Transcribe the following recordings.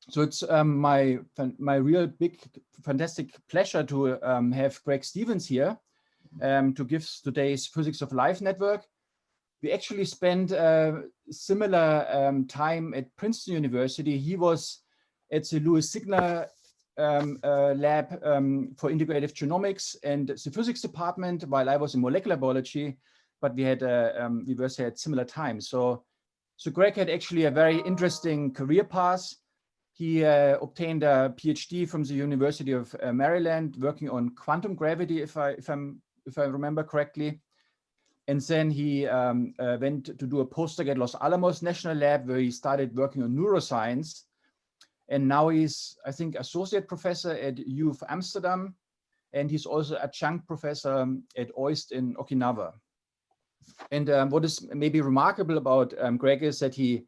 So it's my real big, fantastic pleasure to have Greg Stevens here to give today's Physics of Life network. We actually spent similar time at Princeton University. He was at the Louis Signer lab for integrative genomics and the physics department, while I was in molecular biology, but we had we were at similar times. So Greg had actually a very interesting career path. He obtained a PhD from the University of Maryland, working on quantum gravity, if I remember correctly. And then he went to do a postdoc at Los Alamos National Lab, where he started working on neuroscience. And now he's, I think, associate professor at U of Amsterdam, and he's also adjunct professor at OIST in Okinawa. And what is maybe remarkable about Greg is that he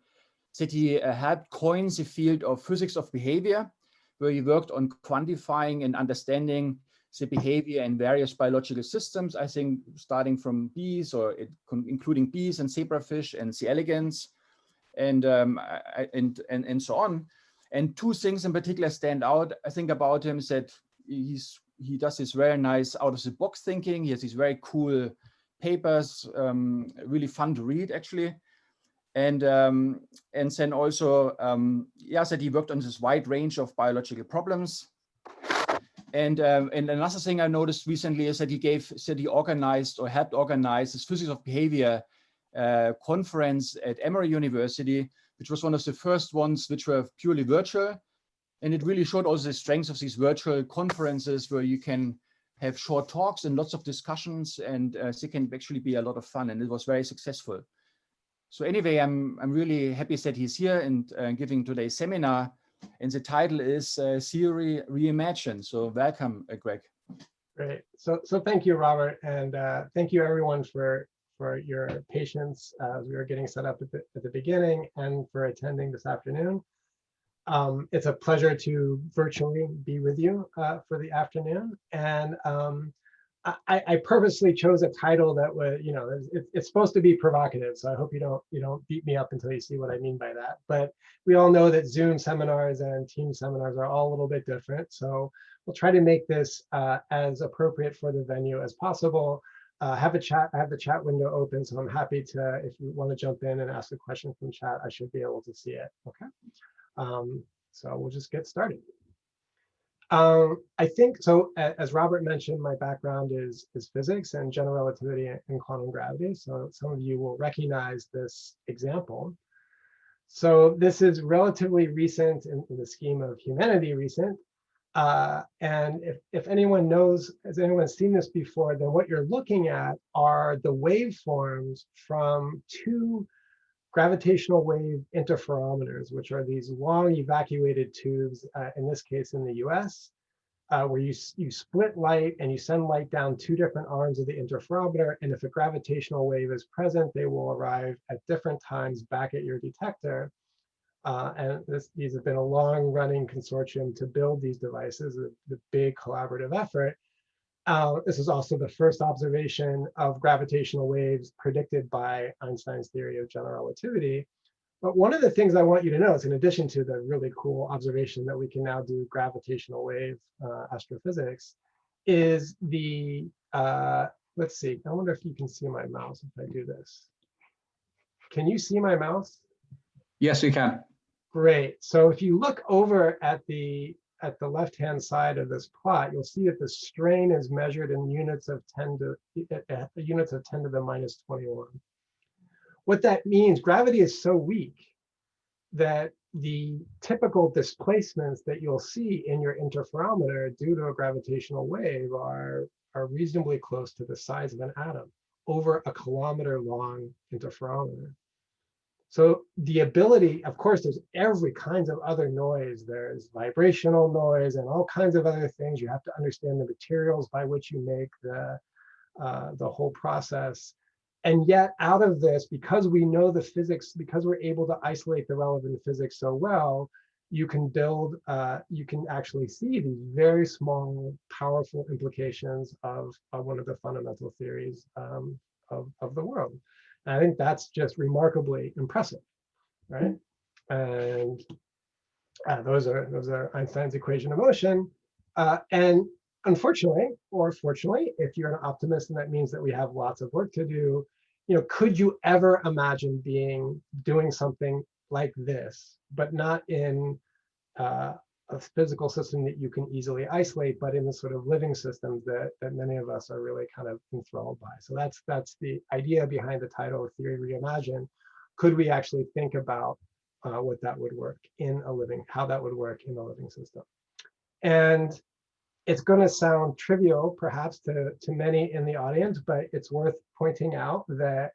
helped coin the field of physics of behavior, where he worked on quantifying and understanding the behavior in various biological systems, I think starting from bees, or including bees and zebrafish and C. elegans, and so on. And two things in particular stand out, I think, about him is that he does this very nice out-of-the-box thinking. He has these very cool papers, really fun to read, actually. And then also, that he worked on this wide range of biological problems. And another thing I noticed recently is that he organized or helped organize this physics of behavior conference at Emory University, which was one of the first ones which were purely virtual. And it really showed also the strengths of these virtual conferences, where you can have short talks and lots of discussions, and they can actually be a lot of fun, and it was very successful. So anyway, I'm really happy that he's here and giving today's seminar, and the title is Theory Reimagined. So welcome, Greg. Great. So thank you, Robert, and thank you everyone for your patience as we were getting set up at the beginning, and for attending this afternoon. It's a pleasure to virtually be with you for the afternoon, and I purposely chose a title that was, it's supposed to be provocative, so I hope you don't beat me up until you see what I mean by that. But we all know that Zoom seminars and team seminars are all a little bit different, so we'll try to make this as appropriate for the venue as possible. I have the chat window open, so I'm happy to, if you want to jump in and ask a question from chat, I should be able to see it. Okay, so we'll just get started. I think so. As Robert mentioned, my background is physics and general relativity and quantum gravity. So some of you will recognize this example. So this is relatively recent in the scheme of humanity, recent. And if anyone knows, has anyone seen this before, then what you're looking at are the waveforms from two gravitational wave interferometers, which are these long evacuated tubes, in this case in the US, where you split light and you send light down two different arms of the interferometer. And if a gravitational wave is present, they will arrive at different times back at your detector. And these have been a long-running consortium to build these devices, the big collaborative effort. This is also the first observation of gravitational waves predicted by Einstein's theory of general relativity. But one of the things I want you to know is, in addition to the really cool observation that we can now do gravitational wave astrophysics, is the, let's see, I wonder if you can see my mouse if I do this. Can you see my mouse? Yes, we can. Great. So if you look over at the left-hand side of this plot, you'll see that the strain is measured in units of 10 to the minus 21. What that means, gravity is so weak that the typical displacements that you'll see in your interferometer due to a gravitational wave are reasonably close to the size of an atom over a kilometer-long interferometer. So the ability, of course, there's every kinds of other noise. There's vibrational noise and all kinds of other things. You have to understand the materials by which you make the whole process. And yet out of this, because we know the physics, because we're able to isolate the relevant physics so well, you can actually see these very small, powerful implications of one of the fundamental theories of the world. I think that's just remarkably impressive, right? And Those are Einstein's equation of motion. And unfortunately, or fortunately, if you're an optimist, and that means that we have lots of work to do, could you ever imagine doing something like this, but not in a physical system that you can easily isolate, but in the sort of living systems that many of us are really kind of enthralled by. So that's the idea behind the title, Theory Reimagined. Could we actually think about what that would work in a living, how that would work in a living system? And it's going to sound trivial, perhaps, to many in the audience, but it's worth pointing out that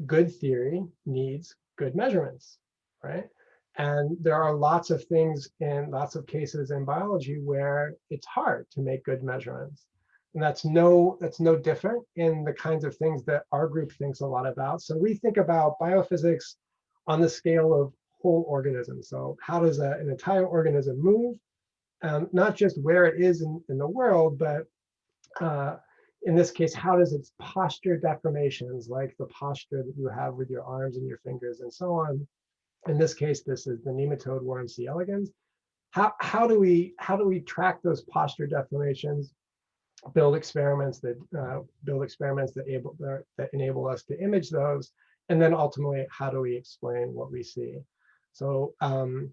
good theory needs good measurements, right? And there are lots of things in lots of cases in biology where it's hard to make good measurements. And that's no different in the kinds of things that our group thinks a lot about. So we think about biophysics on the scale of whole organisms. So how does an entire organism move? Not just where it is in the world, but in this case, how does its posture deformations, like the posture that you have with your arms and your fingers and so on. In this case, this is the nematode worm C. elegans. How do we track those posture deformations? Build experiments that enable us to image those, and then ultimately, how do we explain what we see? So some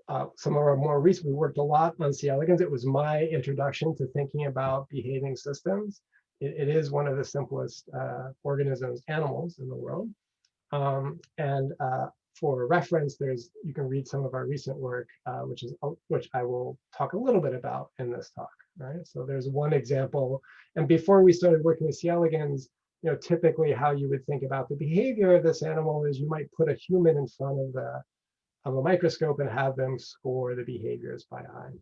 of our more recent, we worked a lot on C. elegans. It was my introduction to thinking about behaving systems. It is one of the simplest animals in the world. For reference, you can read some of our recent work, which I will talk a little bit about in this talk. Right. So there's one example. And before we started working with C. elegans, typically how you would think about the behavior of this animal is you might put a human in front of a microscope and have them score the behaviors by eye.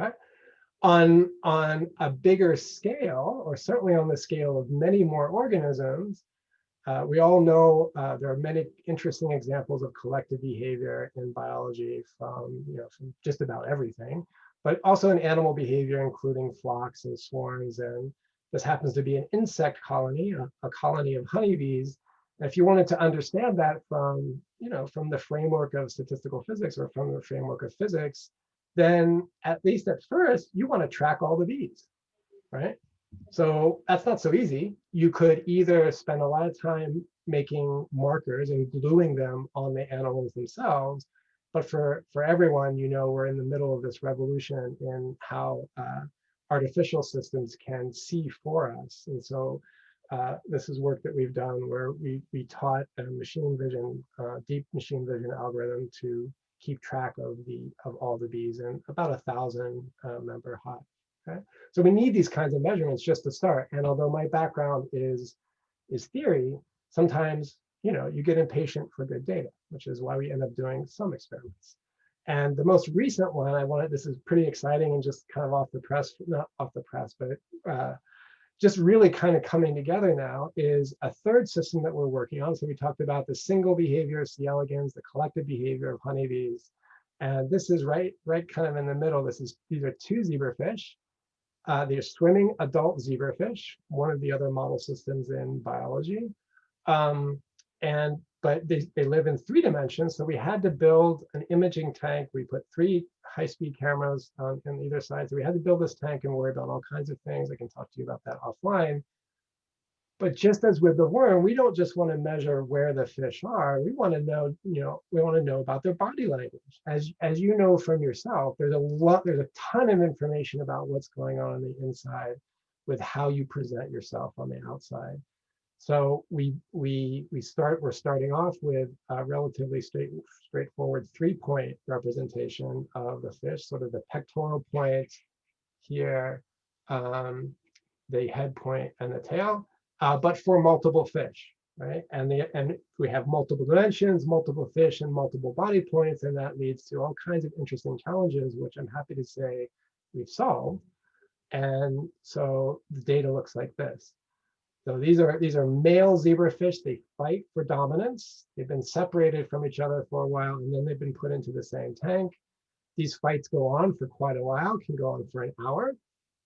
Okay. On a bigger scale, or certainly on the scale of many more organisms, we all know there are many interesting examples of collective behavior in biology from just about everything, but also in animal behavior, including flocks and swarms. And this happens to be an insect colony, a colony of honeybees. And if you wanted to understand that from the framework of statistical physics or from the framework of physics, then at least at first, you want to track all the bees, right? So that's not so easy. You could either spend a lot of time making markers and gluing them on the animals themselves, but for everyone, we're in the middle of this revolution in how artificial systems can see for us. And so this is work that we've done where we taught a deep machine vision algorithm to keep track of all the bees in about 1,000 member hive. Okay? So we need these kinds of measurements just to start. And although my background is theory, sometimes you get impatient for good data, which is why we end up doing some experiments. And the most recent one, this is pretty exciting and just kind of off the press, not off the press, but just really kind of coming together now, is a third system that we're working on. So we talked about the single behavior of C. elegans, the collective behavior of honeybees. And this is right kind of in the middle. These are two zebrafish. They're swimming adult zebrafish, one of the other model systems in biology. But they live in 3 dimensions. So we had to build an imaging tank. We put 3 high-speed cameras on either side. So we had to build this tank and worry about all kinds of things. I can talk to you about that offline. But just as with the worm, we don't just want to measure where the fish are. We want to know, we want to know about their body language. As you know from yourself, there's a ton of information about what's going on the inside with how you present yourself on the outside. So we're starting off with a relatively straightforward 3-point representation of the fish, sort of the pectoral point here, the head point and the tail, but for multiple fish, right? And we have multiple dimensions, multiple fish, and multiple body points, and that leads to all kinds of interesting challenges, which I'm happy to say we've solved. And so the data looks like this. So these are male zebrafish. They fight for dominance. They've been separated from each other for a while, and then they've been put into the same tank. These fights go on for quite a while, can go on for an hour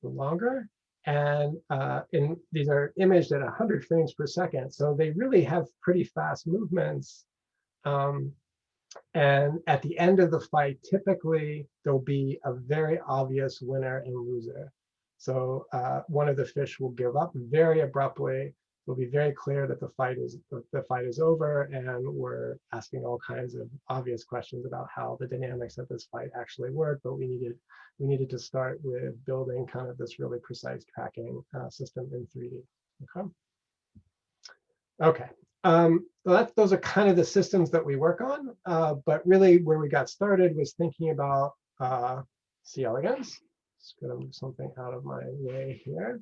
or longer. And these are imaged at 100 frames per second. So they really have pretty fast movements. And at the end of the fight, typically there'll be a very obvious winner and loser. So one of the fish will give up very abruptly. It'll be very clear that the fight is over, and we're asking all kinds of obvious questions about how the dynamics of this fight actually work. But we needed to start with building kind of this really precise tracking system in 3D. Okay. Okay. Well, those are kind of the systems that we work on, but really where we got started was thinking about C. elegans. Just gonna move something out of my way here.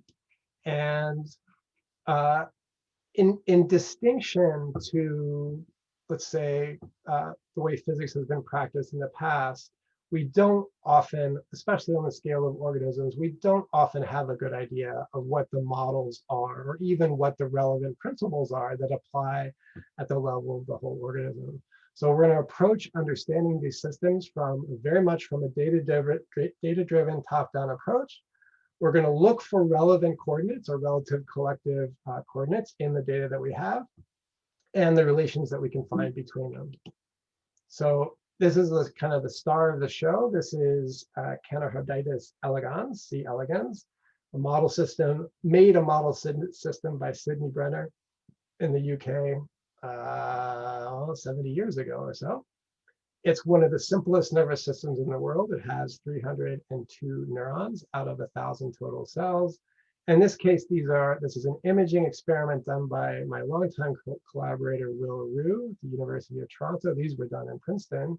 And in distinction to, let's say, the way physics has been practiced in the past, we don't often, especially on the scale of organisms, we don't often have a good idea of what the models are, or even what the relevant principles are that apply at the level of the whole organism. So we're going to approach understanding these systems from very much from a data-driven top-down approach. We're going to look for relevant coordinates or relative collective coordinates in the data that we have and the relations that we can find between them. So this is kind of the star of the show. This is Canarhoditis elegans, C. elegans, a model system, made a model system by Sidney Brenner in the UK 70 years ago or so. It's one of the simplest nervous systems in the world. It has 302 neurons out of 1,000 total cells. In this case, this is an imaging experiment done by my longtime collaborator, Will Roux, at the University of Toronto. These were done in Princeton,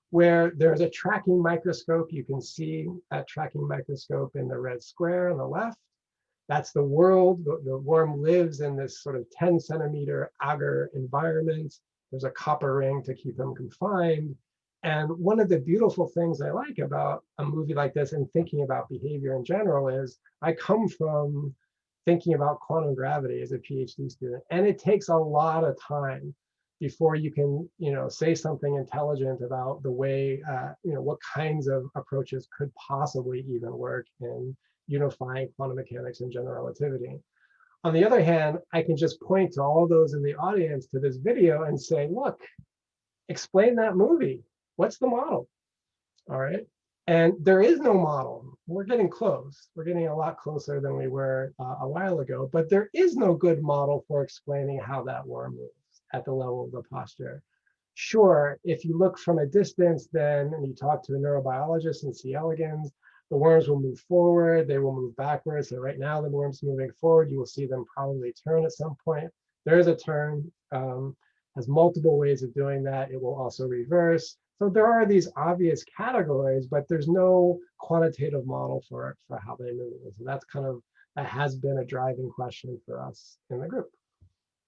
where there's a tracking microscope. You can see that tracking microscope in the red square on the left. That's the world. The worm lives in this sort of 10-centimeter agar environment. There's a copper ring to keep him confined. And one of the beautiful things I like about a movie like this and thinking about behavior in general is I come from thinking about quantum gravity as a PhD student. And it takes a lot of time before you can, say something intelligent about the way, what kinds of approaches could possibly even work in unifying quantum mechanics and general relativity. On the other hand, I can just point to all those in the audience to this video and say, look, explain that movie. What's the model? All right. And there is no model. We're getting close. We're getting a lot closer than we were a while ago, but there is no good model for explaining how that worm moves at the level of the posture. Sure, if you look from a distance then and you talk to the neurobiologist and C. elegans, the worms will move forward, they will move backwards. So right now the worm's moving forward, you will see them probably turn at some point. There is a turn, has multiple ways of doing that. It will also reverse. So there are these obvious categories, but there's no quantitative model for how they move. And so that has been a driving question for us in the group.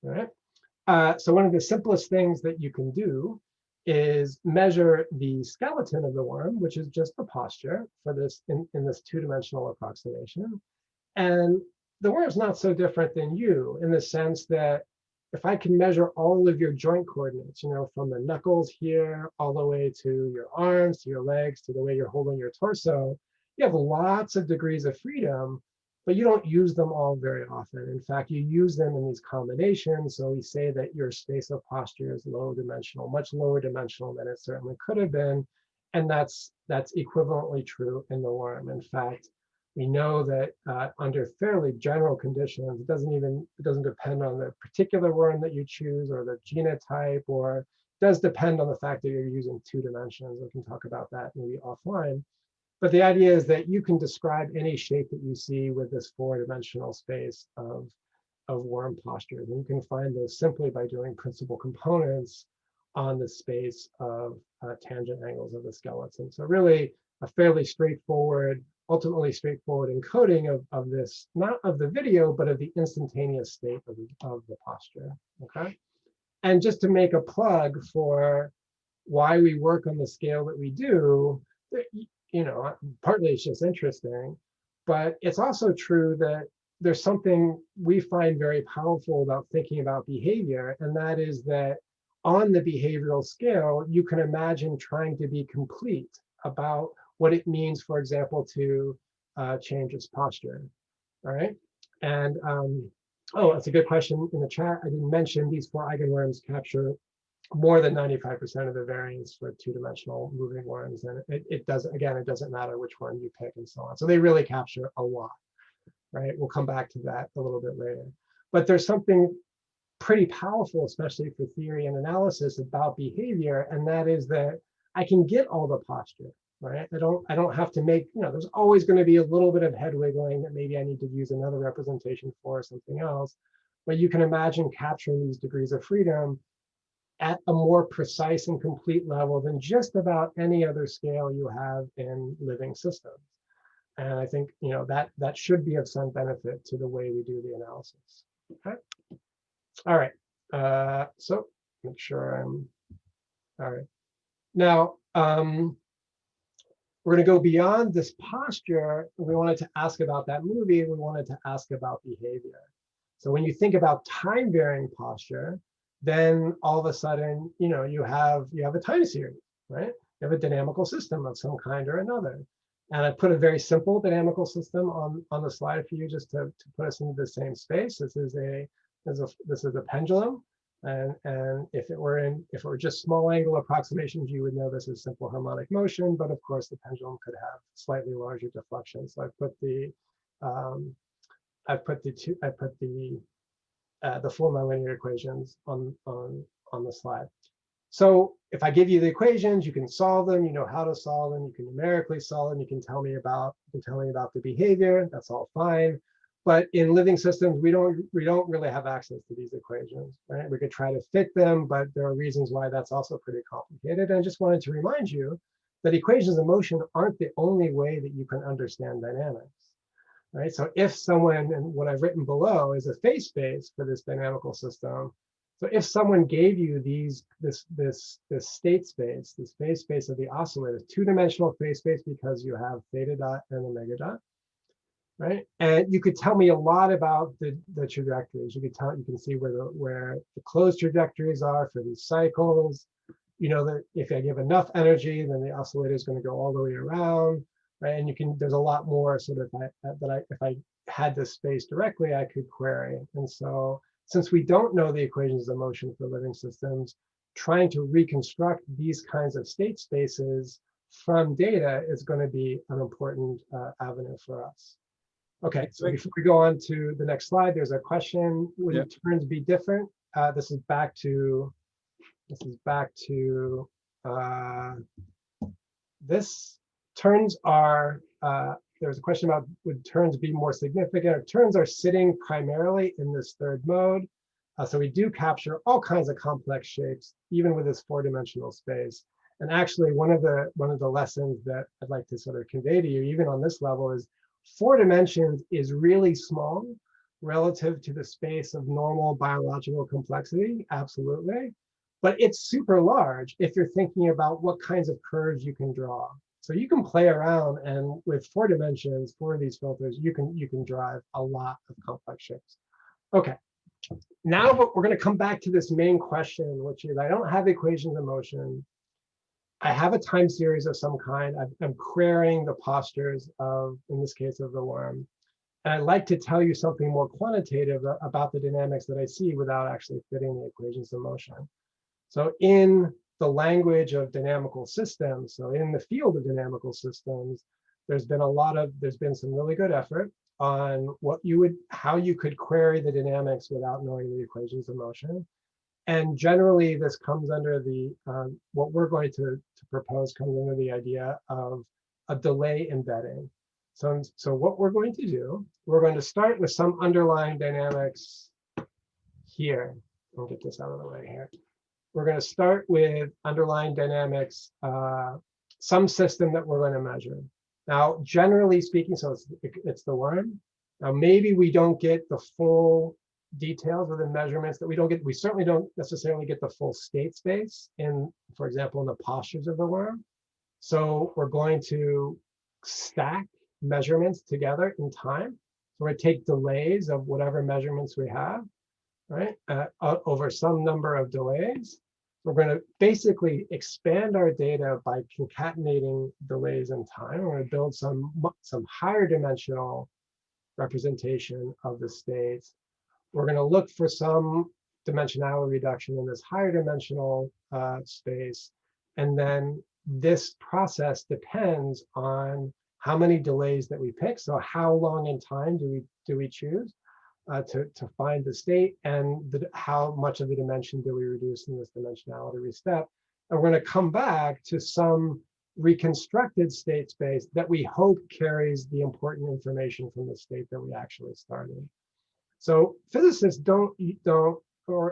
All right. So one of the simplest things that you can do is measure the skeleton of the worm, which is just the posture for this in this two-dimensional approximation. And the worm's not so different than you in the sense that if I can measure all of your joint coordinates, from the knuckles here all the way to your arms, to your legs, to the way you're holding your torso, you have lots of degrees of freedom, but you don't use them all very often. In fact, you use them in these combinations. So we say that your space of posture is low dimensional, much lower dimensional than it certainly could have been. And that's equivalently true in the worm. In fact, we know that under fairly general conditions, it doesn't depend on the particular worm that you choose or the genotype, or it does depend on the fact that you're using 2 dimensions. We can talk about that maybe offline. But the idea is that you can describe any shape that you see with this 4-dimensional space of worm postures. And you can find those simply by doing principal components on the space of tangent angles of the skeleton. So really a fairly straightforward, ultimately straightforward encoding of this, not of the video, but of the instantaneous state of the posture, okay? And just to make a plug for why we work on the scale that we do, partly it's just interesting, but it's also true that there's something we find very powerful about thinking about behavior, and that is that on the behavioral scale, you can imagine trying to be complete about what it means, for example, to change its posture, all right? And, oh, that's a good question in the chat. I didn't mention these 4 eigenworms capture more than 95% of the variance for two-dimensional moving worms. And it doesn't, again, it doesn't matter which one you pick and so on. So they really capture a lot, right? We'll come back to that a little bit later. But there's something pretty powerful, especially for theory and analysis, about behavior, and that is that I can get all the posture, right? I don't have to make, there's always going to be a little bit of head wiggling that maybe I need to use another representation for or something else. But you can imagine capturing these degrees of freedom at a more precise and complete level than just about any other scale you have in living systems. And I think that should be of some benefit to the way we do the analysis. Okay. All right. So make sure I'm all right. Now we're going to go beyond this posture. We wanted to ask about that movie. We wanted to ask about behavior. So when you think about time varying posture, then all of a sudden, you have a time series, right? You have a dynamical system of some kind or another. And I put a very simple dynamical system on the slide for you just to put us into the same space. This is a pendulum. And if it were just small angle approximations, you would know this is simple harmonic motion. But of course, the pendulum could have slightly larger deflection. So I put the full nonlinear equations on the slide. So if I give you the equations, you can solve them. You know how to solve them. You can numerically solve them. You can tell me about the behavior. That's all fine. But in living systems, we don't really have access to these equations, right? We could try to fit them, but there are reasons why that's also pretty complicated. And I just wanted to remind you that equations of motion aren't the only way that you can understand dynamics, right? So if someone, and what I've written below is a phase space for this dynamical system. So if someone gave you this state space, this phase space of the oscillator, two-dimensional phase space because you have theta dot and omega dot, right? And you could tell me a lot about the trajectories. You can see where the closed trajectories are for these cycles. You know that if I give enough energy, then the oscillator is going to go all the way around, right? And there's a lot more sort of if I had this space directly, I could query. And so since we don't know the equations of motion for living systems, trying to reconstruct these kinds of state spaces from data is going to be an important avenue for us. Okay, so before we go on to the next slide, there's a question: would turns be different? This is back to this. Turns are. There's a question about would turns be more significant? Turns are sitting primarily in this third mode, so we do capture all kinds of complex shapes, even with this four-dimensional space. And actually, one of the lessons that I'd like to sort of convey to you, even on this level, is 4 dimensions is really small relative to the space of normal biological complexity, absolutely. But it's super large if you're thinking about what kinds of curves you can draw. So you can play around, and with 4 dimensions, 4 of these filters, you can drive a lot of complex shapes. Okay, now we're going to come back to this main question, which is I don't have equations of motion. I have a time series of some kind. I'm querying the postures of, in this case, of the worm. And I'd like to tell you something more quantitative about the dynamics that I see without actually fitting the equations of motion. So in the language of dynamical systems, so in the field of dynamical systems, there's been some really good effort on how you could query the dynamics without knowing the equations of motion. And generally, this comes under the, what we're going to propose comes under the idea of a delay embedding. So what we're going to do, we're going to start with some underlying dynamics here. I'll get this out of the way here. We're going to start with underlying dynamics, some system that we're going to measure. Now, generally speaking, so it's the worm. Now, maybe we don't get the full details of the measurements that we certainly don't necessarily get the full state space in, for example, in the postures of the worm. So we're going to stack measurements together in time. So we're going to take delays of whatever measurements we have, right, over some number of delays. We're going to basically expand our data by concatenating delays in time. We're going to build some higher dimensional representation of the states. We're going to look for some dimensionality reduction in this higher dimensional space. And then this process depends on how many delays that we pick. So how long in time do we choose to find the state, and how much of the dimension do we reduce in this dimensionality restep. And we're going to come back to some reconstructed state space that we hope carries the important information from the state that we actually started. So physicists don't,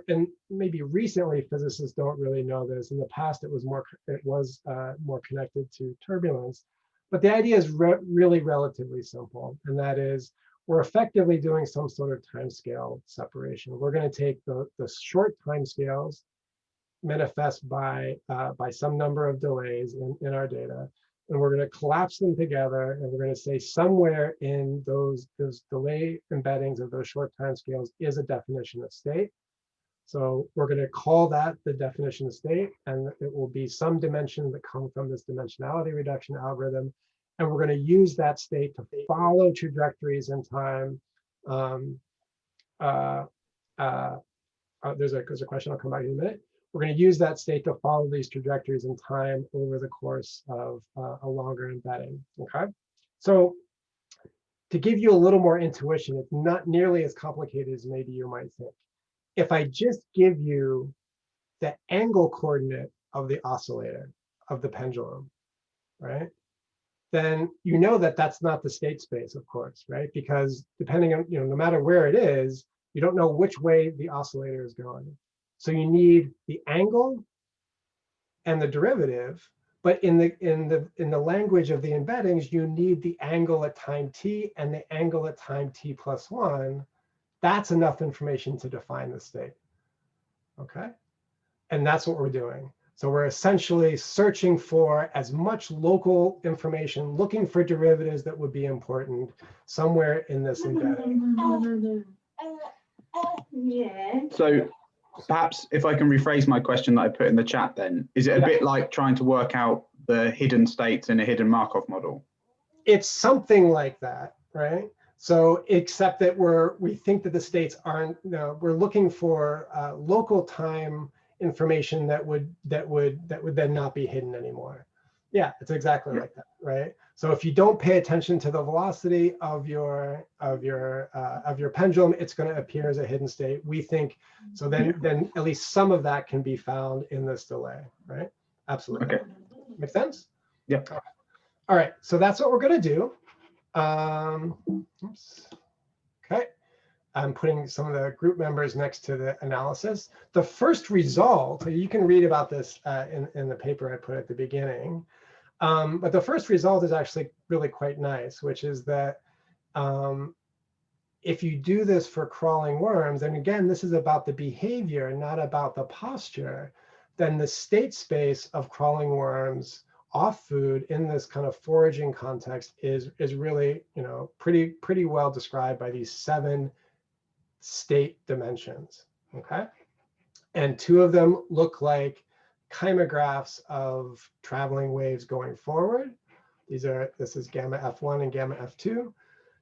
and maybe recently physicists don't really know this. In the past, it was more connected to turbulence. But the idea is really relatively simple, and that is we're effectively doing some sort of timescale separation. We're going to take the short timescales manifest by some number of delays in our data, and we're going to collapse them together, and we're going to say somewhere in those delay embeddings of those short timescales is a definition of state. So we're going to call that the definition of state, and it will be some dimensions that come from this dimensionality reduction algorithm. And we're going to use that state to follow trajectories in time. There's a question I'll come back to in a minute. We're going to use that state to follow these trajectories in time over the course of a longer embedding. Okay, so to give you a little more intuition, it's not nearly as complicated as maybe you might think. If I just give you the angle coordinate of the oscillator, of the pendulum, right? Then you know that that's not the state space, of course, right? Because depending on, no matter where it is, you don't know which way the oscillator is going. So you need the angle and the derivative, but in the language of the embeddings, you need the angle at time t and the angle at time t plus 1. That's enough information to define the state. Okay, and that's what we're doing. So we're essentially searching for as much local information, looking for derivatives that would be important somewhere in this embedding. So perhaps if I can rephrase my question that I put in the chat then, is it a bit like trying to work out the hidden states in a hidden Markov model? It's something like that, right? So except that we think that the states aren't, we're looking for local time information that would then not be hidden anymore. Yeah, it's exactly like that, right? So if you don't pay attention to the velocity of your pendulum, it's going to appear as a hidden state. We think so. Then at least some of that can be found in this delay, right? Absolutely. Okay. Make sense? Yeah. All right. So that's what we're going to do. Oops. Okay. I'm putting some of the group members next to the analysis. The first result, you can read about this in the paper I put at the beginning. But the first result is actually really quite nice, which is that if you do this for crawling worms, and again, this is about the behavior, not about the posture, then the state space of crawling worms off food in this kind of foraging context is really, pretty well described by these 7 state dimensions, okay? And 2 of them look like chimegraphs of traveling waves going forward. This is gamma F1 and gamma F2.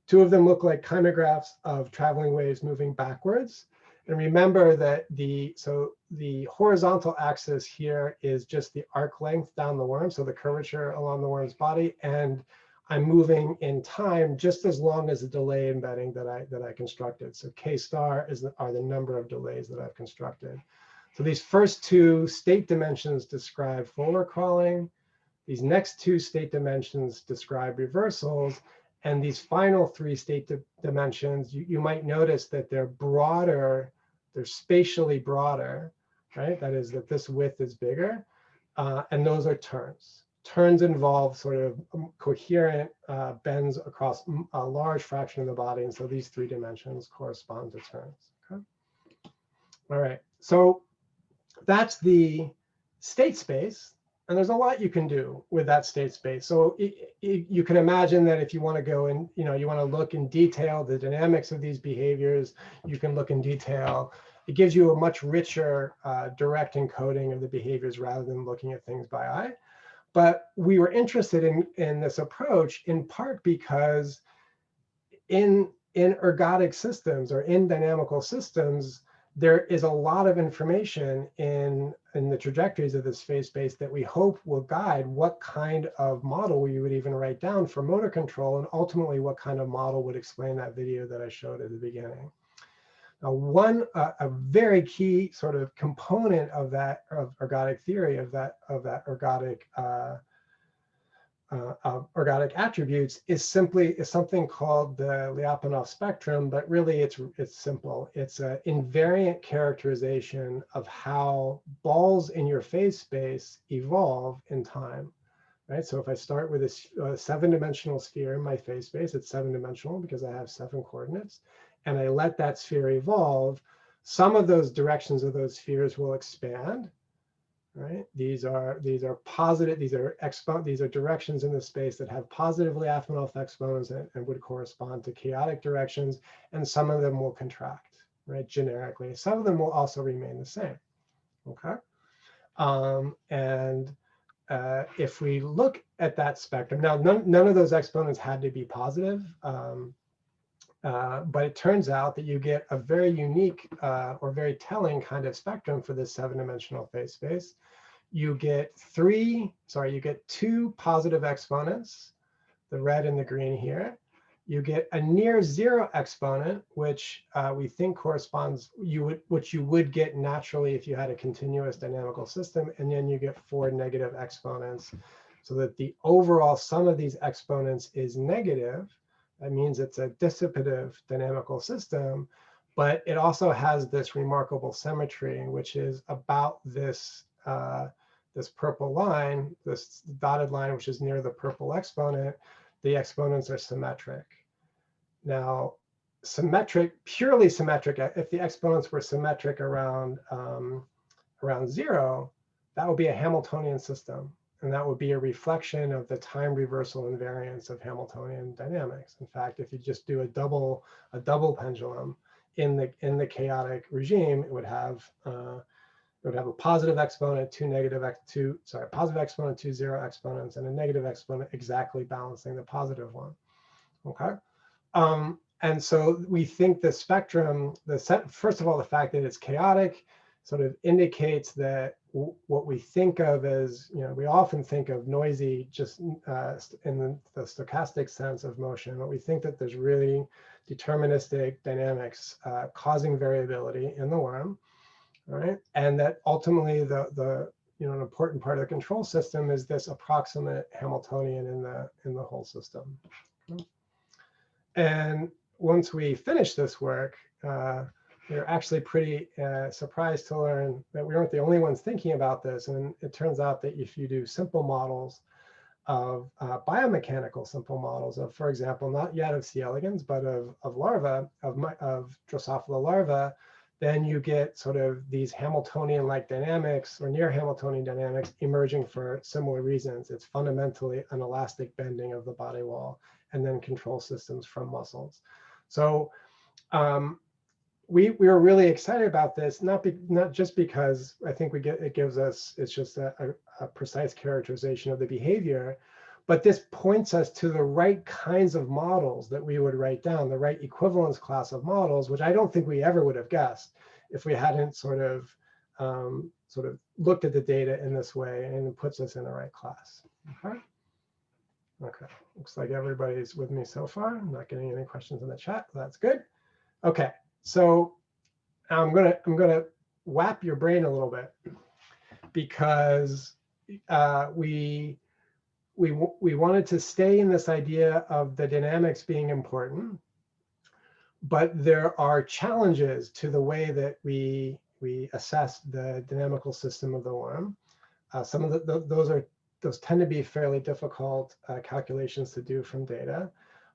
2 of them look like chimegraphs of traveling waves moving backwards. And remember that the horizontal axis here is just the arc length down the worm, so the curvature along the worm's body, and I'm moving in time just as long as the delay embedding that I constructed. So K star are the number of delays that I've constructed. So these first 2 state dimensions describe forward crawling. These next 2 state dimensions describe reversals. And these final 3 state dimensions, you might notice that they're broader, they're spatially broader, right? That is that this width is bigger. And those are turns. Turns involve sort of coherent bends across a large fraction of the body. And so these 3 dimensions correspond to turns. Okay. All right. So that's the state space. And there's a lot you can do with that state space. So you can imagine that if you want to go and, you want to look in detail the dynamics of these behaviors, you can look in detail. It gives you a much richer direct encoding of the behaviors rather than looking at things by eye. But we were interested in this approach in part because in ergodic systems or in dynamical systems, there is a lot of information in the trajectories of this phase space that we hope will guide what kind of model you would even write down for motor control, and ultimately what kind of model would explain that video that I showed at the beginning. Now, a very key sort of component of that ergodic theory, of that ergodic attributes is something called the Lyapunov spectrum, but really it's simple. It's an invariant characterization of how balls in your phase space evolve in time, right? So if I start with a 7-dimensional sphere in my phase space, it's 7-dimensional because I have 7 coordinates, and I let that sphere evolve, some of those directions of those spheres will expand. Right? These are positive. These are directions in the space that have positive Lyapunov exponents and would correspond to chaotic directions. And some of them will contract, right? Generically, some of them will also remain the same. Okay. If we look at that spectrum now, none of those exponents had to be positive. But it turns out that you get a very unique or very telling kind of spectrum for this 7-dimensional phase space. You get 2 positive exponents, the red and the green here. You get a near 0 exponent, which we think corresponds, which you would get naturally if you had a continuous dynamical system. And then you get 4 negative exponents, so that the overall sum of these exponents is negative. That means it's a dissipative dynamical system, but it also has this remarkable symmetry, which is about this this purple line, this dotted line, which is near the purple exponent. The exponents are symmetric. Now, purely symmetric, if the exponents were symmetric around 0, that would be a Hamiltonian system. And that would be a reflection of the time reversal invariance of Hamiltonian dynamics. In fact, if you just do a double pendulum in the chaotic regime, it would have a positive exponent, positive exponent, 2 0 exponents, and a negative exponent exactly balancing the positive one. Okay. And so we think the spectrum, first of all, the fact that it's chaotic sort of indicates that what we think of as, we often think of noisy just in the stochastic sense of motion, but we think that there's really deterministic dynamics causing variability in the worm, right? And that ultimately an important part of the control system is this approximate Hamiltonian in the whole system. Okay. And once we finish this work, we're actually pretty surprised to learn that we weren't the only ones thinking about this. And it turns out that if you do simple models of biomechanical simple models of, for example, not yet of C. elegans, but of larvae, of Drosophila larvae, then you get sort of these Hamiltonian-like dynamics or near Hamiltonian dynamics emerging for similar reasons. It's fundamentally an elastic bending of the body wall and then control systems from muscles. So we were really excited about this, not just because I think it's just a precise characterization of the behavior, but this points us to the right kinds of models that we would write down, the right equivalence class of models, which I don't think we ever would have guessed if we hadn't sort of looked at the data in this way, and it puts us in the right class. Okay. Okay. Looks like everybody's with me so far. I'm not getting any questions in the chat. That's good. Okay. So I'm gonna whap your brain a little bit, because we wanted to stay in this idea of the dynamics being important, but there are challenges to the way that we assess the dynamical system of the worm. Some of those tend to be fairly difficult calculations to do from data,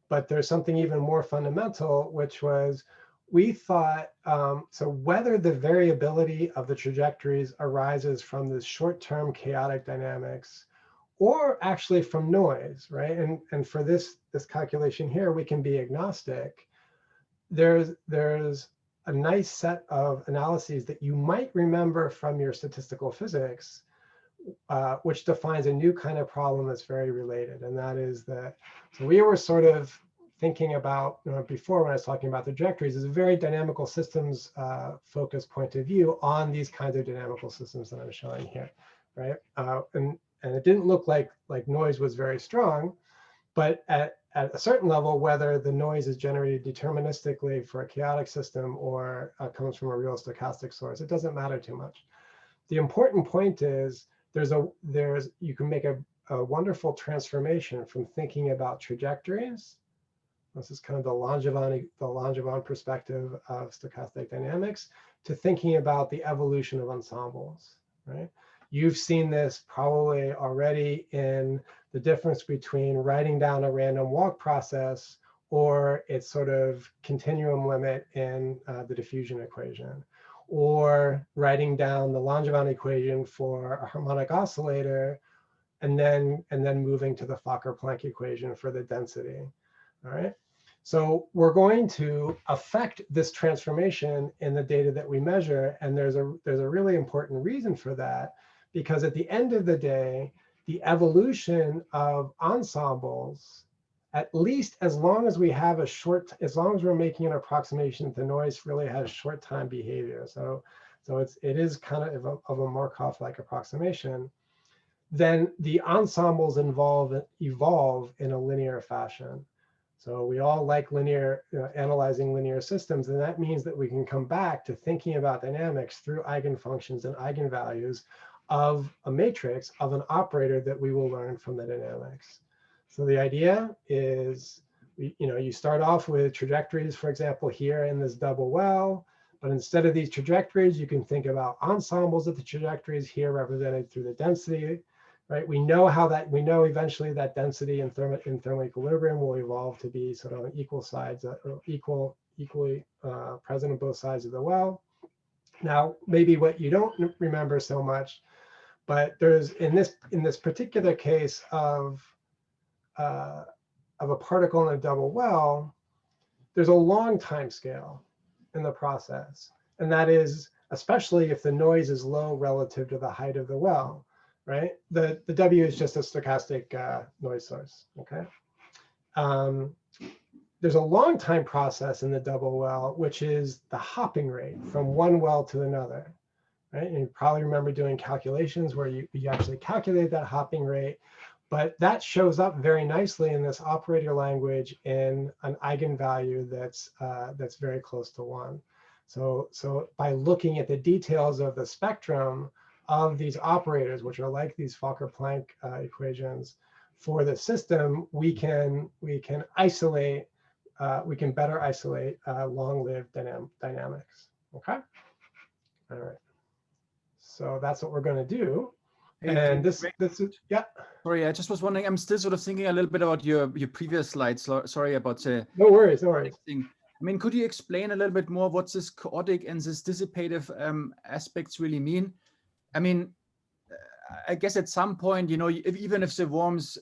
but there's something even more fundamental, which was we thought, so whether the variability of the trajectories arises from this short-term chaotic dynamics or actually from noise, right? And for this calculation here, we can be agnostic. There's a nice set of analyses that you might remember from your statistical physics, which defines a new kind of problem that's very related. And that is that, so we were sort of thinking about before when I was talking about the trajectories is a very dynamical systems focused point of view on these kinds of dynamical systems that I'm showing here, right? And it didn't look like noise was very strong, but at a certain level, whether the noise is generated deterministically for a chaotic system or comes from a real stochastic source, it doesn't matter too much. The important point is you can make a wonderful transformation from thinking about trajectories. This is kind of the Langevin perspective of stochastic dynamics, to thinking about the evolution of ensembles, right? You've seen this probably already in the difference between writing down a random walk process or its sort of continuum limit in the diffusion equation, or writing down the Langevin equation for a harmonic oscillator, and then moving to the Fokker-Planck equation for the density. All right. So we're going to affect this transformation in the data that we measure, and there's a really important reason for that, because at the end of the day, the evolution of ensembles, at least as long as we have as long as we're making an approximation that the noise really has short time behavior. So it is kind of a Markov-like approximation. Then the ensembles evolve in a linear fashion. So we all like analyzing linear systems, and that means that we can come back to thinking about dynamics through eigenfunctions and eigenvalues of a matrix of an operator that we will learn from the dynamics. So the idea is, you start off with trajectories, for example, here in this double well, but instead of these trajectories, you can think about ensembles of the trajectories here represented through the density, right? We know eventually that density in thermal equilibrium will evolve to be sort of on equal sides, or equally present on both sides of the well. Now, maybe what you don't remember so much, but there's in this particular case of a particle in a double well, there's a long time scale in the process, and that is especially if the noise is low relative to the height of the well, right? The W is just a stochastic noise source. Okay. There's a long time process in the double well, which is the hopping rate from one well to another. Right? And you probably remember doing calculations where you actually calculate that hopping rate, but that shows up very nicely in this operator language in an eigenvalue that's very close to 1. So by looking at the details of the spectrum of these operators, which are like these Fokker-Planck equations for the system, we can isolate, we can better isolate long-lived dynamics. Okay. All right. So that's what we're going to do. And this is, yeah. Sorry, I just was wondering, I'm still sort of thinking a little bit about your previous slides. Sorry about the... No worries, no worries. Thing. I mean, could you explain a little bit more what this chaotic and this dissipative aspects really mean? I mean, I guess at some point, even if the worm's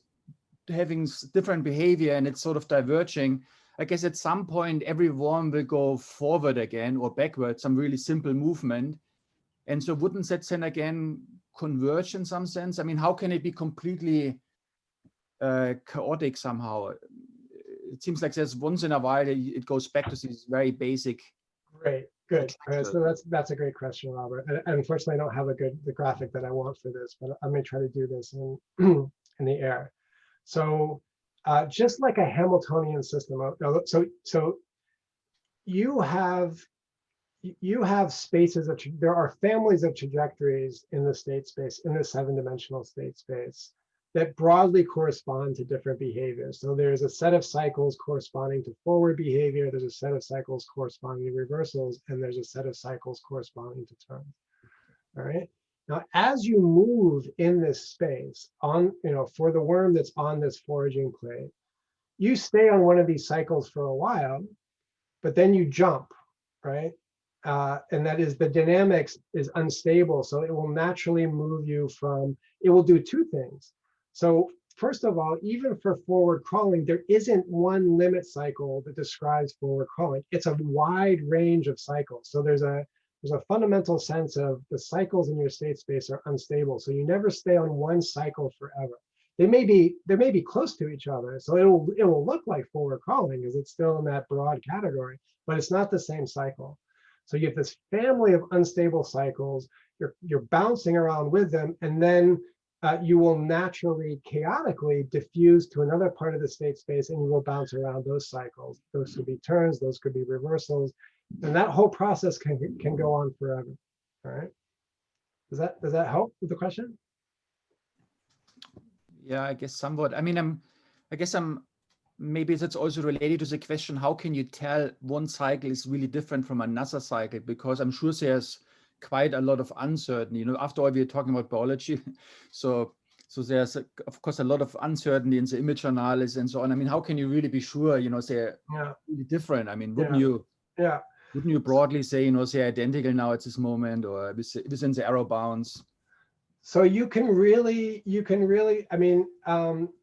having different behavior and it's sort of diverging, I guess at some point, every worm will go forward again or backward, some really simple movement. And so wouldn't that then again converge in some sense? I mean, how can it be completely chaotic somehow? It seems like there's once in a while it goes back to these very basic. Great, good. So that's a great question, Robert. And unfortunately, I don't have the graphic that I want for this, but I'm going to try to do this in in the air. So just like a Hamiltonian system, so you have spaces of, there are families of trajectories in the state space, in the 7-dimensional state space, that broadly correspond to different behaviors. So there's a set of cycles corresponding to forward behavior, there's a set of cycles corresponding to reversals, and there's a set of cycles corresponding to turns. All right. Now, as you move in this space on, for the worm that's on this foraging plate, you stay on one of these cycles for a while, but then you jump, right? And that is, the dynamics is unstable, so it will naturally move you from, it will do two things. So first of all, even for forward crawling, there isn't one limit cycle that describes forward crawling. It's a wide range of cycles. So there's a fundamental sense of the cycles in your state space are unstable. So you never stay on one cycle forever. they may be close to each other. So it will look like forward crawling because it's still in that broad category, but it's not the same cycle. So you have this family of unstable cycles. You're bouncing around with them, and then you will naturally, chaotically diffuse to another part of the state space, and you will bounce around those cycles. Those could be turns, those could be reversals, and that whole process can go on forever. All right. Does that help with the question? Yeah, I guess somewhat. I mean, maybe that's also related to the question, how can you tell one cycle is really different from another cycle? Because I'm sure there's quite a lot of uncertainty. You know, after all, we're talking about biology. So there's, of course, a lot of uncertainty in the image analysis and so on. I mean, how can you really be sure, you know, they're really different? I mean, wouldn't you broadly say, you know, they're identical now at this moment, or within the error bounds? So you can really, I mean,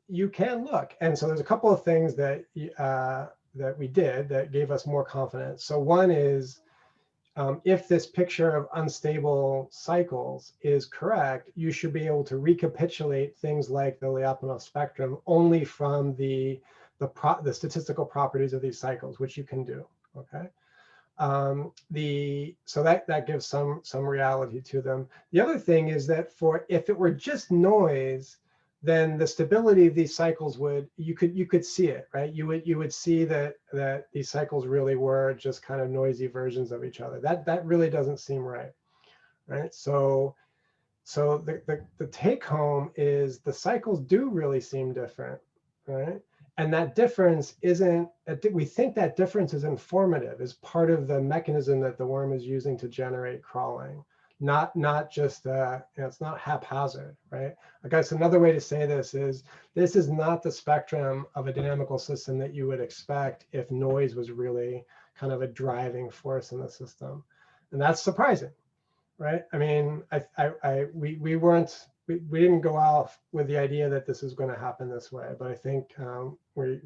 you can look. And so there's a couple of things that that we did that gave us more confidence. So one is, if this picture of unstable cycles is correct, you should be able to recapitulate things like the Lyapunov spectrum only from the statistical properties of these cycles, which you can do. Okay. So that gives some reality to them. The other thing is that if it were just noise, then the stability of these cycles you could see it, right? You would see that these cycles really were just kind of noisy versions of each other. That really doesn't seem right, right? So the take home is the cycles do really seem different, right? And that difference isn't, we think that difference is informative, is part of the mechanism that the worm is using to generate crawling, not just, you know, it's not haphazard, right? I guess another way to say this is not the spectrum of a dynamical system that you would expect if noise was really kind of a driving force in the system. And that's surprising, right? I mean, we didn't go off with the idea that this is going to happen this way, but I think we're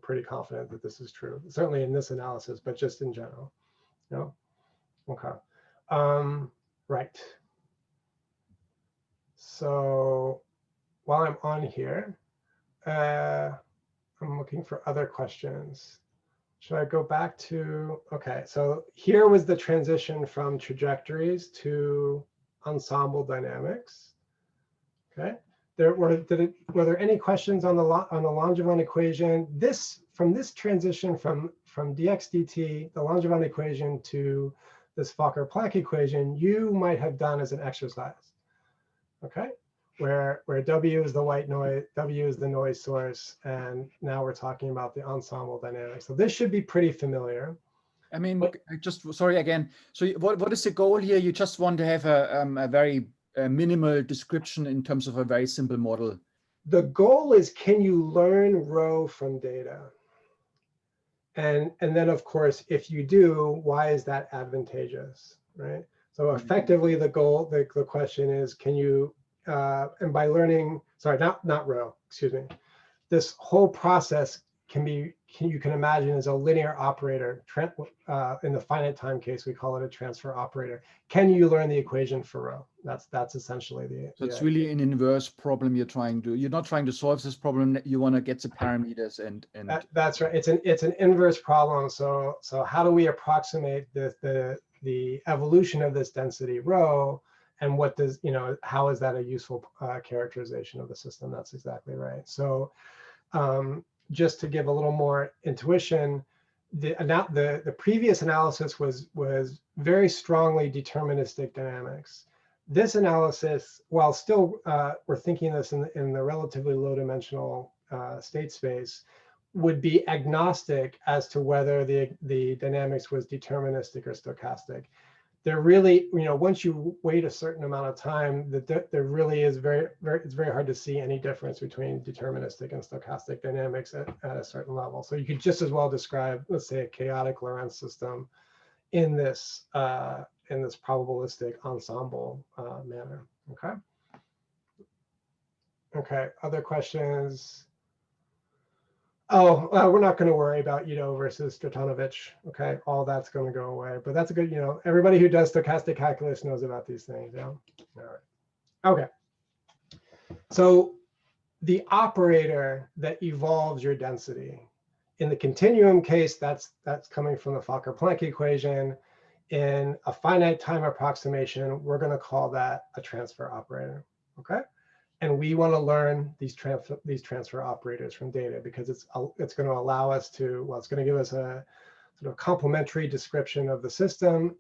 pretty confident that this is true. Certainly in this analysis, but just in general. No? Okay. Right. So while I'm on here, I'm looking for other questions. Should I go back to, okay, so here was the transition from trajectories to ensemble dynamics. Okay, were there any questions on the Langevin equation? From this transition from dx dt, the Langevin equation, to this Fokker-Planck equation, you might have done as an exercise. Okay, where W is the white noise, W is the noise source, and now we're talking about the ensemble dynamics. So this should be pretty familiar. I mean, just sorry again. So what is the goal here? You just want to have a very minimal description in terms of a very simple model. The goal is, can you learn rho from data? And then, of course, if you do, why is that advantageous, right? So effectively, the goal, the question is, can you, and by learning, sorry, not rho, excuse me, this whole process you can imagine as a linear operator. In the finite time case, we call it a transfer operator. Can you learn the equation for rho? That's essentially the. So it's really an inverse problem you're trying to. You're not trying to solve this problem. You want to get the parameters and. That's right. It's an inverse problem. So how do we approximate the evolution of this density rho? And what does, you know, how is that a useful characterization of the system? That's exactly right. So just to give a little more intuition, the previous analysis was very strongly deterministic dynamics. This analysis, while still we're thinking this in the relatively low dimensional state space, would be agnostic as to whether the dynamics was deterministic or stochastic. There really, you know, once you wait a certain amount of time, there really is it's very hard to see any difference between deterministic and stochastic dynamics at a certain level. So you could just as well describe, let's say, a chaotic Lorenz system in this probabilistic ensemble manner. Okay. Okay. Other questions? Oh, we're not going to worry about Ito versus Stratonovich. Okay, all that's going to go away. But that's a good, you know, everybody who does stochastic calculus knows about these things. Yeah. All right. Okay. So the operator that evolves your density. In the continuum case, that's coming from the Fokker-Planck equation. In a finite time approximation, we're going to call that a transfer operator. Okay, and we want to learn these transfer operators from data because it's going to allow us to, well, it's going to give us a sort of complementary description of the system.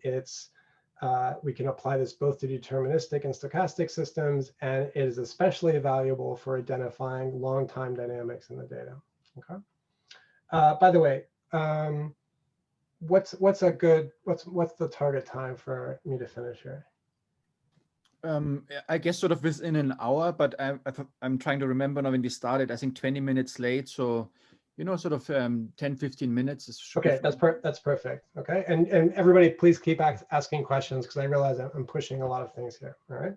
We can apply this both to deterministic and stochastic systems, and it is especially valuable for identifying long time dynamics in the data. Okay. By the way, what's the target time for me to finish here? I guess sort of within an hour, but I'm trying to remember now when we started, I think 20 minutes late. So, you know, sort of 10, 15 minutes. Okay, that's perfect. Okay, and everybody please keep asking questions because I realize I'm pushing a lot of things here. All right.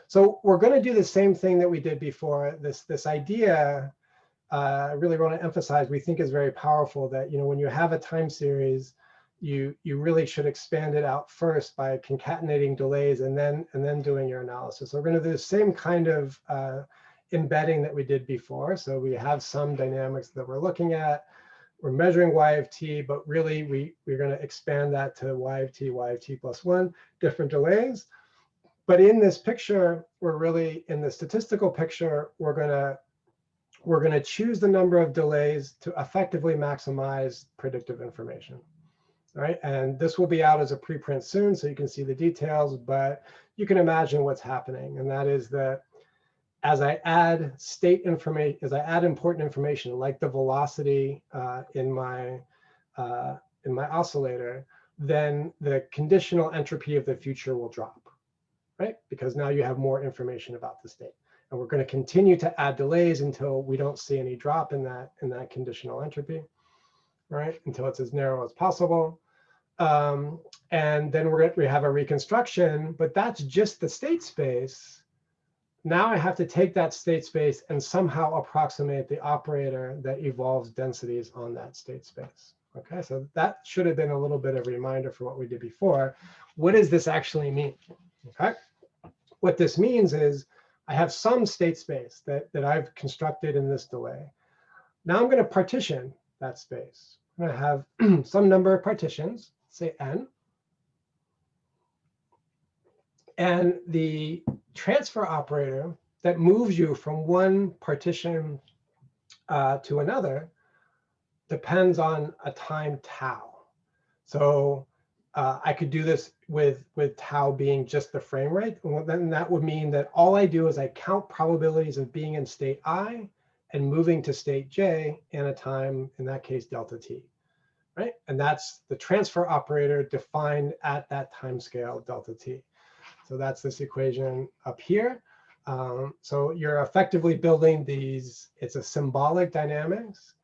So we're going to do the same thing that we did before. This idea, I really want to emphasize, we think is very powerful, that, you know, when you have a time series, you really should expand it out first by concatenating delays and then doing your analysis. So we're going to do the same kind of embedding that we did before. So we have some dynamics that we're looking at. We're measuring y of t, but really we're going to expand that to y of t plus 1, different delays. But in this picture, we're really, in the statistical picture, we're going to choose the number of delays to effectively maximize predictive information. All right, and this will be out as a preprint soon, so you can see the details, but you can imagine what's happening. And that is that as I add state information, as I add important information, like the velocity in my oscillator, then the conditional entropy of the future will drop, right? Because now you have more information about the state. And we're going to continue to add delays until we don't see any drop in that conditional entropy, right? Until it's as narrow as possible. And then we have a reconstruction, but that's just the state space. Now I have to take that state space and somehow approximate the operator that evolves densities on that state space. Okay, so that should have been a little bit of a reminder for what we did before. What does this actually mean? Okay, what this means is I have some state space that I've constructed in this delay. Now I'm going to partition that space. I'm going to have some number of partitions, say n. And the transfer operator that moves you from one partition to another depends on a time tau. So I could do this with tau being just the frame rate. And then that would mean that all I do is I count probabilities of being in state I and moving to state j in a time, in that case, delta t, right? And that's the transfer operator defined at that time scale, delta t. So that's this equation up here. So you're effectively building these, it's a symbolic dynamics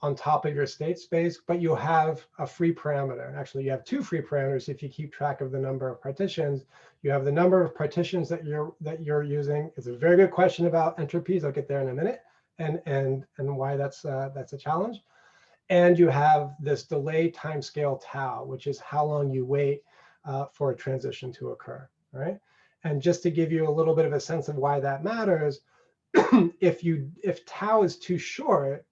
on top of your state space, but you have a free parameter. Actually, you have two free parameters if you keep track of the number of partitions. You have the number of partitions that you're using. It's a very good question about entropies. I'll get there in a minute, and why that's a challenge. And you have this delay timescale tau, which is how long you wait for a transition to occur. Right? And just to give you a little bit of a sense of why that matters, if tau is too short,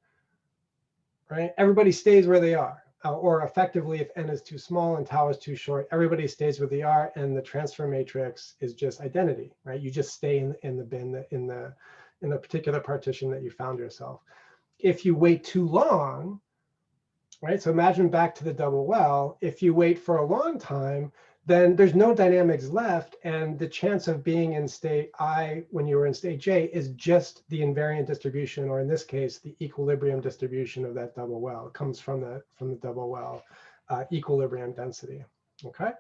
right, everybody stays where they are. Or effectively, if n is too small and tau is too short, everybody stays where they are, and the transfer matrix is just identity, right? You just stay in the bin in the particular partition that you found yourself. If you wait too long, right? So imagine back to the double well. If you wait for a long time, then there's no dynamics left, and the chance of being in state I when you were in state j is just the invariant distribution, or in this case, the equilibrium distribution of that double well. It comes from the double well equilibrium density. Okay,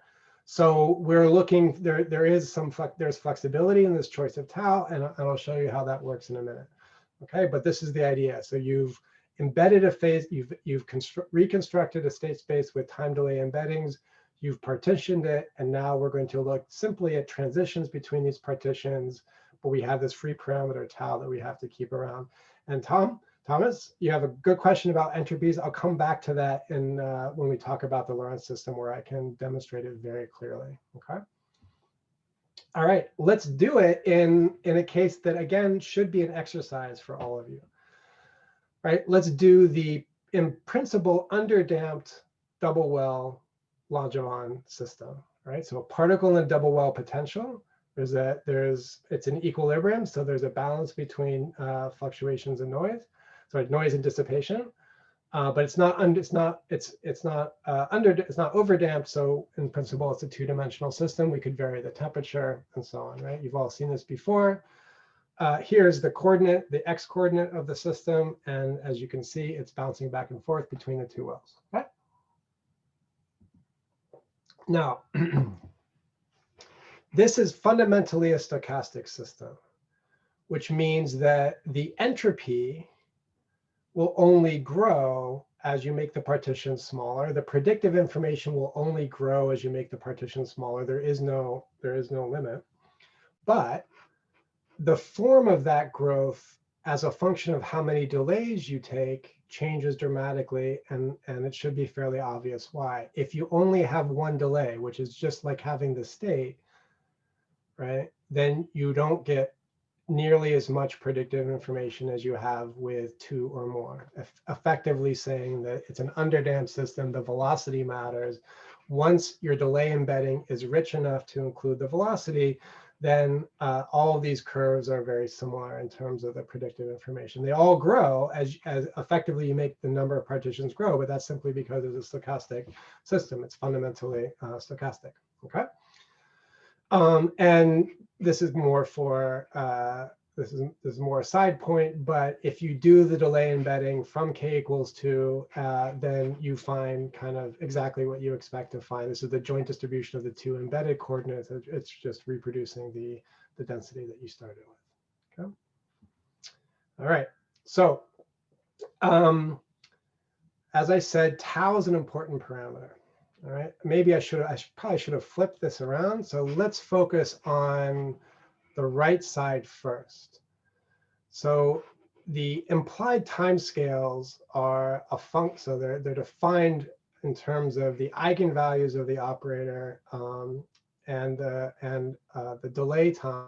so we're looking there's flexibility in this choice of tau, and I'll show you how that works in a minute. Okay, but this is the idea. So you've embedded a phase, you've reconstructed a state space with time delay embeddings. You've partitioned it, and now we're going to look simply at transitions between these partitions, but we have this free parameter tau that we have to keep around. And Thomas, you have a good question about entropies. I'll come back to that when we talk about the Lorenz system, where I can demonstrate it very clearly. Okay. All right, let's do it in a case that, again, should be an exercise for all of you. Right, let's do the, in principle, underdamped double well Langevin system. Right, so a particle in a double well potential. It's an equilibrium, so there's a balance between fluctuations and noise, noise and dissipation. But it's not overdamped. So in principle, it's a two-dimensional system. We could vary the temperature and so on. Right, you've all seen this before. Here's the coordinate, the x coordinate of the system, and as you can see, it's bouncing back and forth between the two wells. Okay. Now, this is fundamentally a stochastic system, which means that the entropy will only grow as you make the partition smaller. The predictive information will only grow as you make the partition smaller. There is no limit. But the form of that growth as a function of how many delays you take changes dramatically, and it should be fairly obvious why. If you only have one delay, which is just like having the state, right, then you don't get nearly as much predictive information as you have with two or more, effectively saying that it's an underdamped system. The velocity matters. Once your delay embedding is rich enough to include the velocity, then all of these curves are very similar in terms of the predictive information. They all grow as effectively you make the number of partitions grow, but that's simply because it's a stochastic system. It's fundamentally stochastic, okay? And this is more for, this is more a side point, but if you do the delay embedding from k = 2, then you find kind of exactly what you expect to find. This is the joint distribution of the two embedded coordinates. It's just reproducing the density that you started with. Okay. All right. So as I said, tau is an important parameter. All right. Maybe I probably should have flipped this around. So let's focus on the right side first. So the implied timescales are a function, so they're defined in terms of the eigenvalues of the operator and the delay time.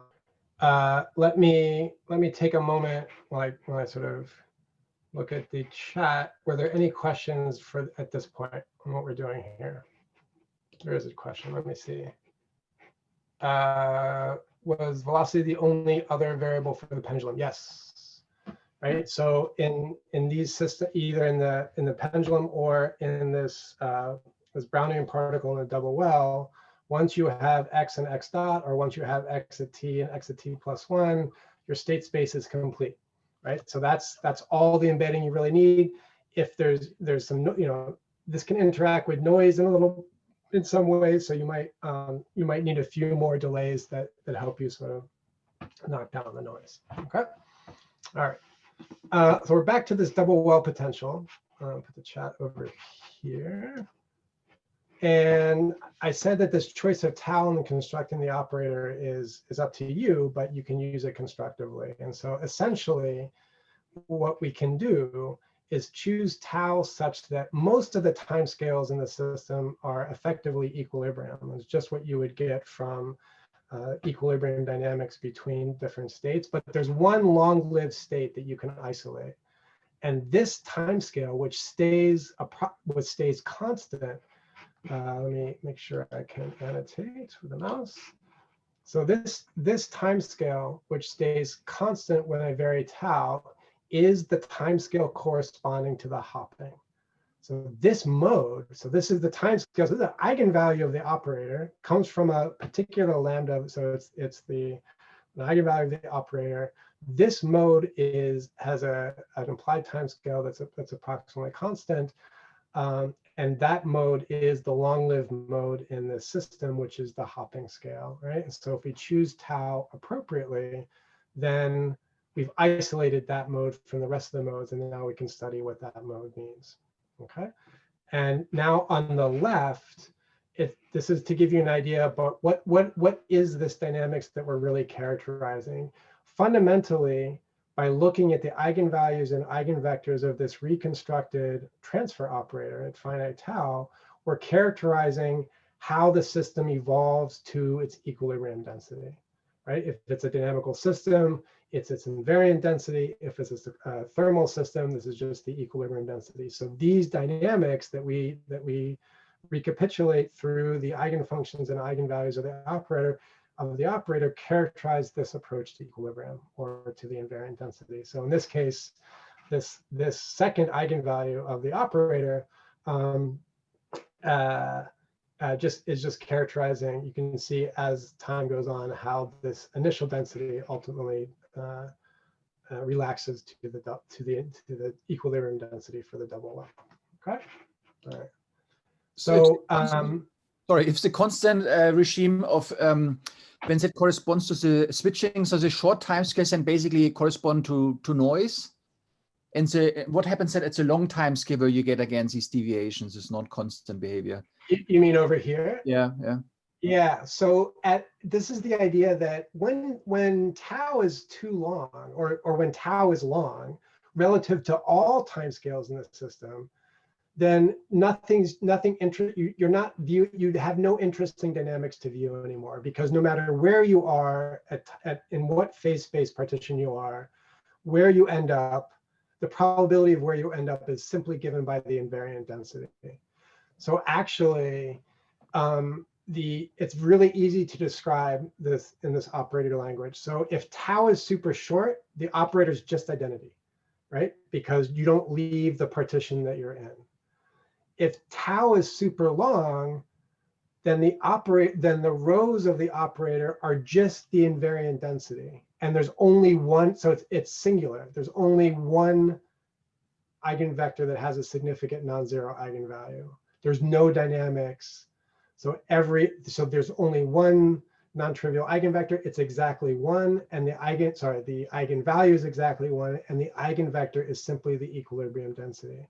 Let me take a moment, like when I sort of look at the chat. Were there any questions at this point on what we're doing here? There is a question. Let me see. Was velocity the only other variable for the pendulum? Yes. Right. So in these systems, either in the pendulum or in this Brownian particle in a double well, once you have x and x dot, or once you have x at t and x at t plus 1, your state space is complete. Right. So that's all the embedding you really need. If there's some, this can interact with noise in some ways, so you might need a few more delays that help you sort of knock down the noise. Okay. All right. So we're back to this double well potential. Put the chat over here. And I said that this choice of tau and constructing the operator is up to you, but you can use it constructively. And so essentially, what we can do is choose tau such that most of the timescales in the system are effectively equilibrium. It's just what you would get from equilibrium dynamics between different states. But there's one long-lived state that you can isolate. And this timescale, which stays constant, let me make sure I can annotate with the mouse. So this timescale, which stays constant when I vary tau, is the timescale corresponding to the hopping. So this mode, so this is the timescale, so the eigenvalue of the operator comes from a particular lambda, so it's the eigenvalue of the operator. This mode has an implied timescale that's approximately constant, and that mode is the long-lived mode in the system, which is the hopping scale, right? And so if we choose tau appropriately, then we've isolated that mode from the rest of the modes, and now we can study what that mode means. Okay, and now on the left, this is to give you an idea about what is this dynamics that we're really characterizing. Fundamentally, by looking at the eigenvalues and eigenvectors of this reconstructed transfer operator at finite tau, we're characterizing how the system evolves to its equilibrium density, right? If it's a dynamical system, it's its invariant density. If it's a thermal system, this is just the equilibrium density. So these dynamics that we recapitulate through the eigenfunctions and eigenvalues of the operator characterize this approach to equilibrium or to the invariant density. So in this case, this second eigenvalue of the operator is just characterizing. You can see as time goes on how this initial density ultimately relaxes to the equilibrium density for the double well. Okay. All right. So sorry, if the constant regime of when that corresponds to the switching, so the short timescales then basically correspond to noise. And what happens then at the long timescale where you get again these deviations, this non-constant behavior? You mean over here? Yeah. Yeah. So this is the idea that when tau is too long, or when tau is long relative to all timescales in the system, then you'd have no interesting dynamics to view anymore, because no matter where you are in what phase space partition you are, where you end up, the probability of where you end up is simply given by the invariant density. So actually, it's really easy to describe this in this operator language. So if tau is super short, the operator is just identity, right? Because you don't leave the partition that you're in. If tau is super long, then the rows of the operator are just the invariant density. And there's only one, so it's singular. There's only one eigenvector that has a significant non-zero eigenvalue. There's no dynamics. So there's only one non-trivial eigenvector. It's exactly one, and the eigenvalue is exactly one, and the eigenvector is simply the equilibrium density.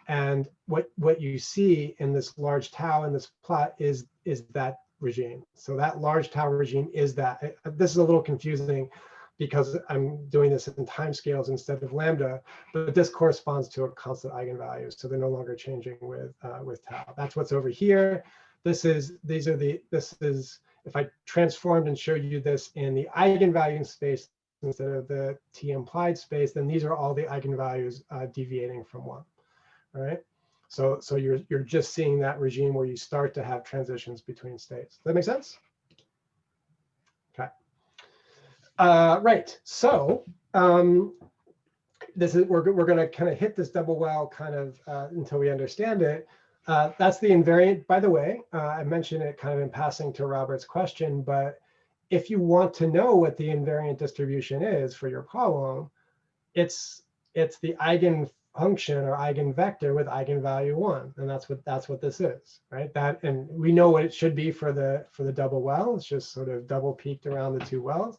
And what you see in this large tau in this plot is that regime. So that large tau regime is that. This is a little confusing because I'm doing this in timescales instead of lambda, but this corresponds to a constant eigenvalue. So they're no longer changing with tau. That's what's over here. This is if I transformed and showed you this in the eigenvalue space instead of the T implied space, then these are all the eigenvalues deviating from one. All right. So you're just seeing that regime where you start to have transitions between states. Does that make sense? Okay. Right. So we're going to kind of hit this double well kind of until we understand it. That's the invariant, by the way. I mentioned it kind of in passing to Robert's question, but if you want to know what the invariant distribution is for your problem, it's the eigenfunction or eigenvector with eigenvalue 1, and that's what this is, right? And we know what it should be for the double well. It's just sort of double peaked around the two wells,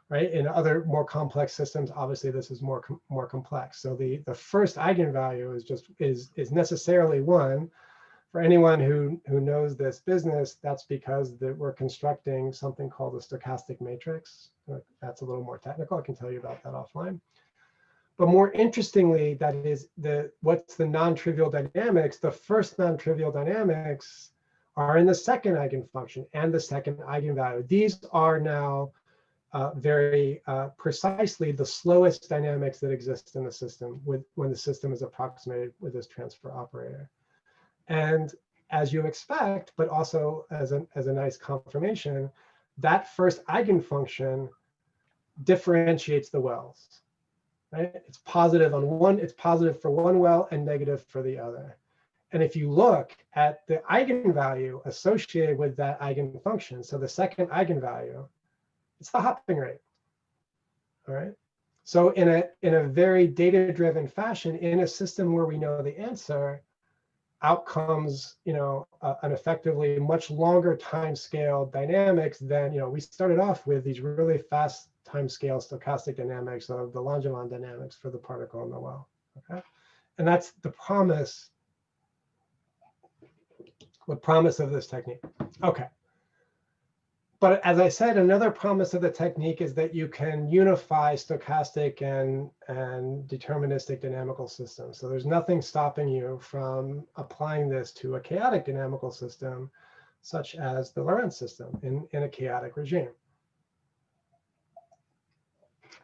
right? In other more complex systems, obviously this is more complex. So the first eigenvalue is necessarily 1. For anyone who knows this business, that's because we're constructing something called a stochastic matrix. That's a little more technical. I can tell you about that offline. But more interestingly, that is what's the non-trivial dynamics. The first non-trivial dynamics are in the second eigenfunction and the second eigenvalue. These are now very precisely the slowest dynamics that exist in the system when the system is approximated with this transfer operator. And as you expect, but also as a nice confirmation, that first eigenfunction differentiates the wells. Right? It's positive on one, it's positive for one well and negative for the other. And if you look at the eigenvalue associated with that eigenfunction, so the second eigenvalue, it's the hopping rate. All right. So in a very data-driven fashion, in a system where we know the answer, out comes an effectively much longer time scale dynamics than we started off with these really fast time scale stochastic dynamics of the Langevin dynamics for the particle in the well. Okay, and that's the promise. The promise of this technique. Okay. But as I said, another promise of the technique is that you can unify stochastic and deterministic dynamical systems. So there's nothing stopping you from applying this to a chaotic dynamical system such as the Lorenz system in a chaotic regime.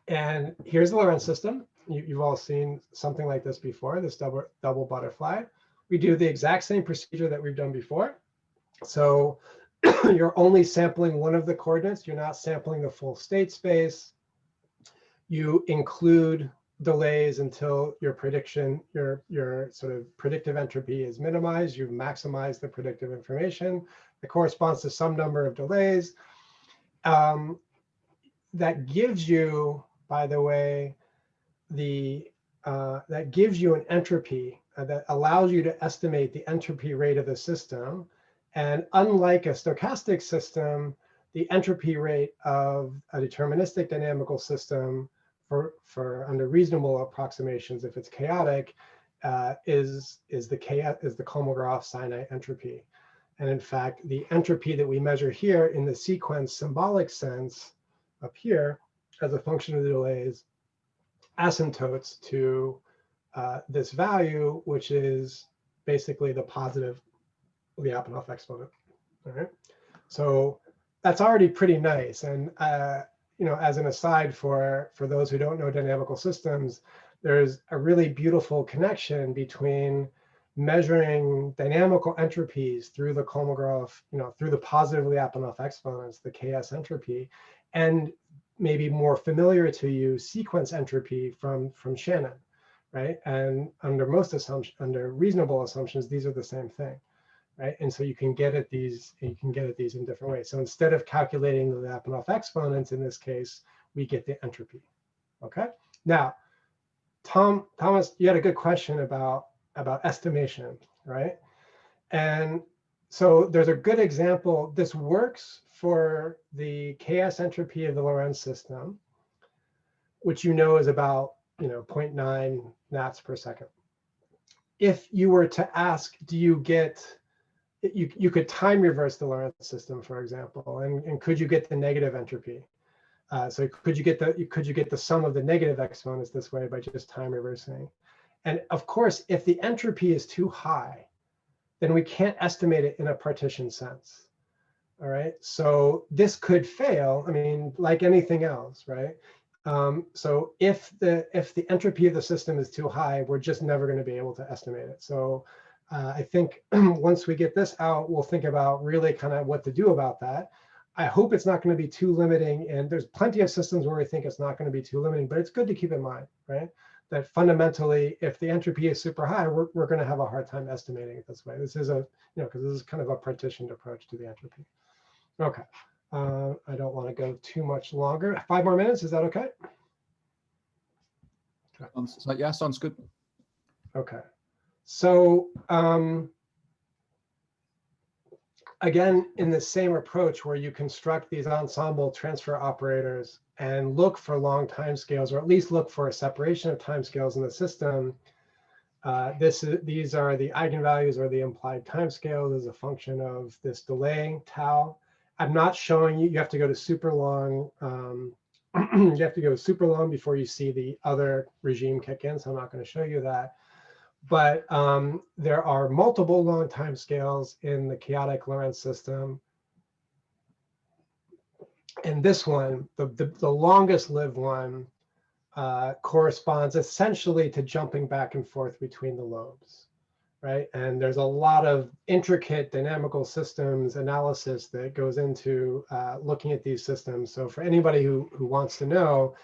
And here's the Lorenz system. You've all seen something like this before, this double butterfly. We do the exact same procedure that we've done before. So you're only sampling one of the coordinates. You're not sampling the full state space. You include delays until your prediction, your sort of predictive entropy is minimized. You maximize the predictive information. It corresponds to some number of delays. That gives you, by the way, that gives you an entropy that allows you to estimate the entropy rate of the system. And unlike a stochastic system, the entropy rate of a deterministic dynamical system for under reasonable approximations, if it's chaotic, is the Kolmogorov finite entropy. And in fact, the entropy that we measure here in the sequence symbolic sense up here as a function of the delays asymptotes to this value, which is basically the positive Lyapunov exponent. All right, so that's already pretty nice. And you know, as an aside for those who don't know dynamical systems, there's a really beautiful connection between measuring dynamical entropies through the Kolmogorov, you know, through the positive Lyapunov exponents, the KS entropy, and maybe more familiar to you, sequence entropy from Shannon, right? And under most assumptions, under reasonable assumptions, these are the same thing, right? And so you can get at these, in different ways. So instead of calculating the Lyapunov exponents in this case, we get the entropy. Okay. Now, Thomas, you had a good question about estimation, right? And so there's a good example. This works for the KS entropy of the Lorenz system, which you know is about 0.9 nats per second. If you were to ask, do you get, you could time reverse the Lorenz system, for example, and could you get the negative entropy? So could you get the sum of the negative exponents this way by just time reversing? And of course, if the entropy is too high, then we can't estimate it in a partition sense. All right, so this could fail. I mean, like anything else, right? So if the entropy of the system is too high, we're just never going to be able to estimate it. So I think once we get this out, we'll think about really kind of what to do about that. I hope it's not going to be too limiting, and there's plenty of systems where we think it's not going to be too limiting, but it's good to keep in mind, right? That fundamentally, if the entropy is super high, we're going to have a hard time estimating it this way. This is because this is kind of a partitioned approach to the entropy. Okay, I don't want to go too much longer. 5 more minutes, is that okay? Yeah, sounds good. Okay, so again, in the same approach where you construct these ensemble transfer operators and look for long timescales, or at least look for a separation of timescales in the system, these are the eigenvalues or the implied timescale as a function of this delay tau. I'm not showing you, you have to go to super long, you have to go super long before you see the other regime kick in, so I'm not going to show you that. But there are multiple long time scales in the chaotic Lorenz system. And this one, the longest lived one, corresponds essentially to jumping back and forth between the lobes, right? And there's a lot of intricate dynamical systems analysis that goes into looking at these systems. So for anybody who wants to know,